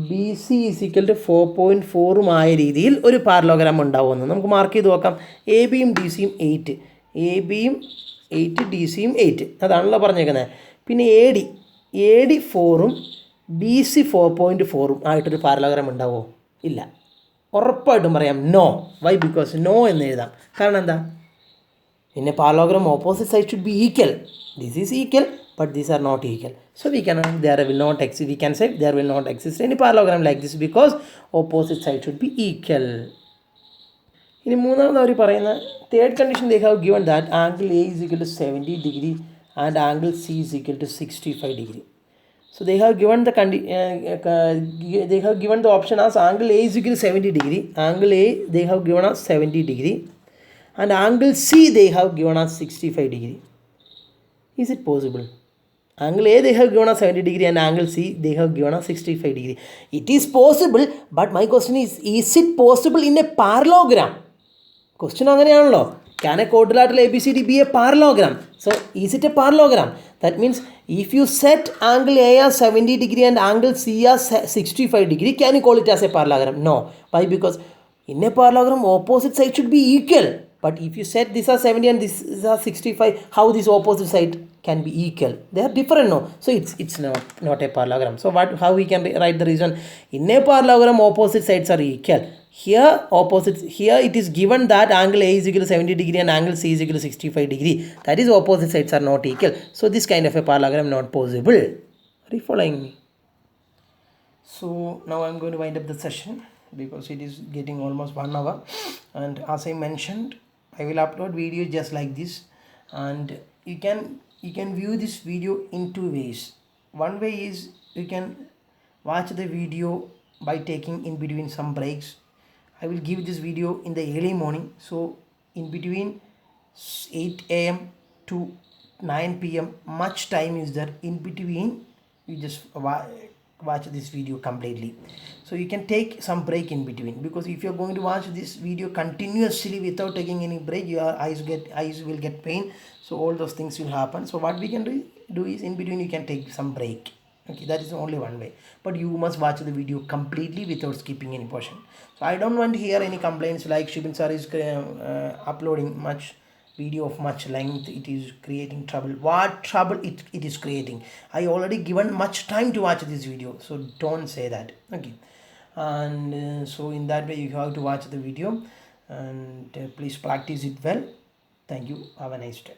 B C is equal to 4.4 രീതിയിൽ ഒരു പാരലോഗ്രാം ഉണ്ടാവുമെന്ന് നമുക്ക് മാർക്ക് ചെയ്ത് നോക്കാം. എ ബിയും ഡി സിയും 8, എ ബിയും 8, ഡി സിയും 8, അതാണല്ലോ പറഞ്ഞേക്കുന്നത്. പിന്നെ എ ഡി 4ഉം ബി സി 4.4 ആയിട്ടൊരു പാരലോഗ്രാം ഉണ്ടാവുമോ? ഇല്ല. ഉറപ്പായിട്ടും പറയാം നോ. വൈ? ബിക്കോസ് നോ എന്ന് എഴുതാം. കാരണം എന്താ? In a parallelogram, opposite sides should be equal. This is equal, but these are not equal. So we can say there will not exist any parallelogram like this because opposite sides should be equal. ഇനി മൂന്നാമത് അവർ പറയുന്ന third condition, they have given that angle A is equal to 70 degree and angle C is equal to 65 degree. So they have given the option as angle A is equal to 70 degree. Angle A they have given us 70 degree. And angle C they have given us 65 degree. Is it possible? Angle A they have given us 70 degree and angle C they have given us 65 degree. It is possible, but my question is it possible in a parallelogram? Question അങ്ങനെയാണല്ലോ. Can a quadrilateral ABCD be a parallelogram? So is it a parallelogram? That means if you set angle A as 70 degree and angle C as 65 degree, can you call it as a parallelogram? No. Why? Because in a parallelogram, opposite side should be equal. But if you set this as 70 and this is as 65, how this opposite side can be equal? They are different, no? So it's not a parallelogram. So how we can write the reason? In a parallelogram, opposite sides are equal. Here it is given that angle A is equal to 70 degree and angle C is equal to 65 degree. That is, opposite sides are not equal. So this kind of a parallelogram not possible. Are you following me? So now I'm going to wind up the session because it is getting almost 1 hour. And as I mentioned, I will upload videos just like this, and you can view this video in 2 ways. One way is you can watch the video by taking in between some breaks. I will give this video in the early morning, so in between 8 a.m. to 9 p.m. much time is there. In between you just watch this video completely. So you can take some break in between, because if you're going to watch this video continuously without taking any break, your eyes will get pain. So all those things will happen. So what we can do is in between you can take some break. Okay, that is only one way. But you must watch the video completely without skipping any portion. So I don't want to hear any complaints like Shubin sir is uploading much video of much length, it is creating trouble. What trouble it is creating? I already given much time to watch this video, so don't say that. Okay. And so in that way you have to watch the video, and please practice it well. Thank you. Have a nice day.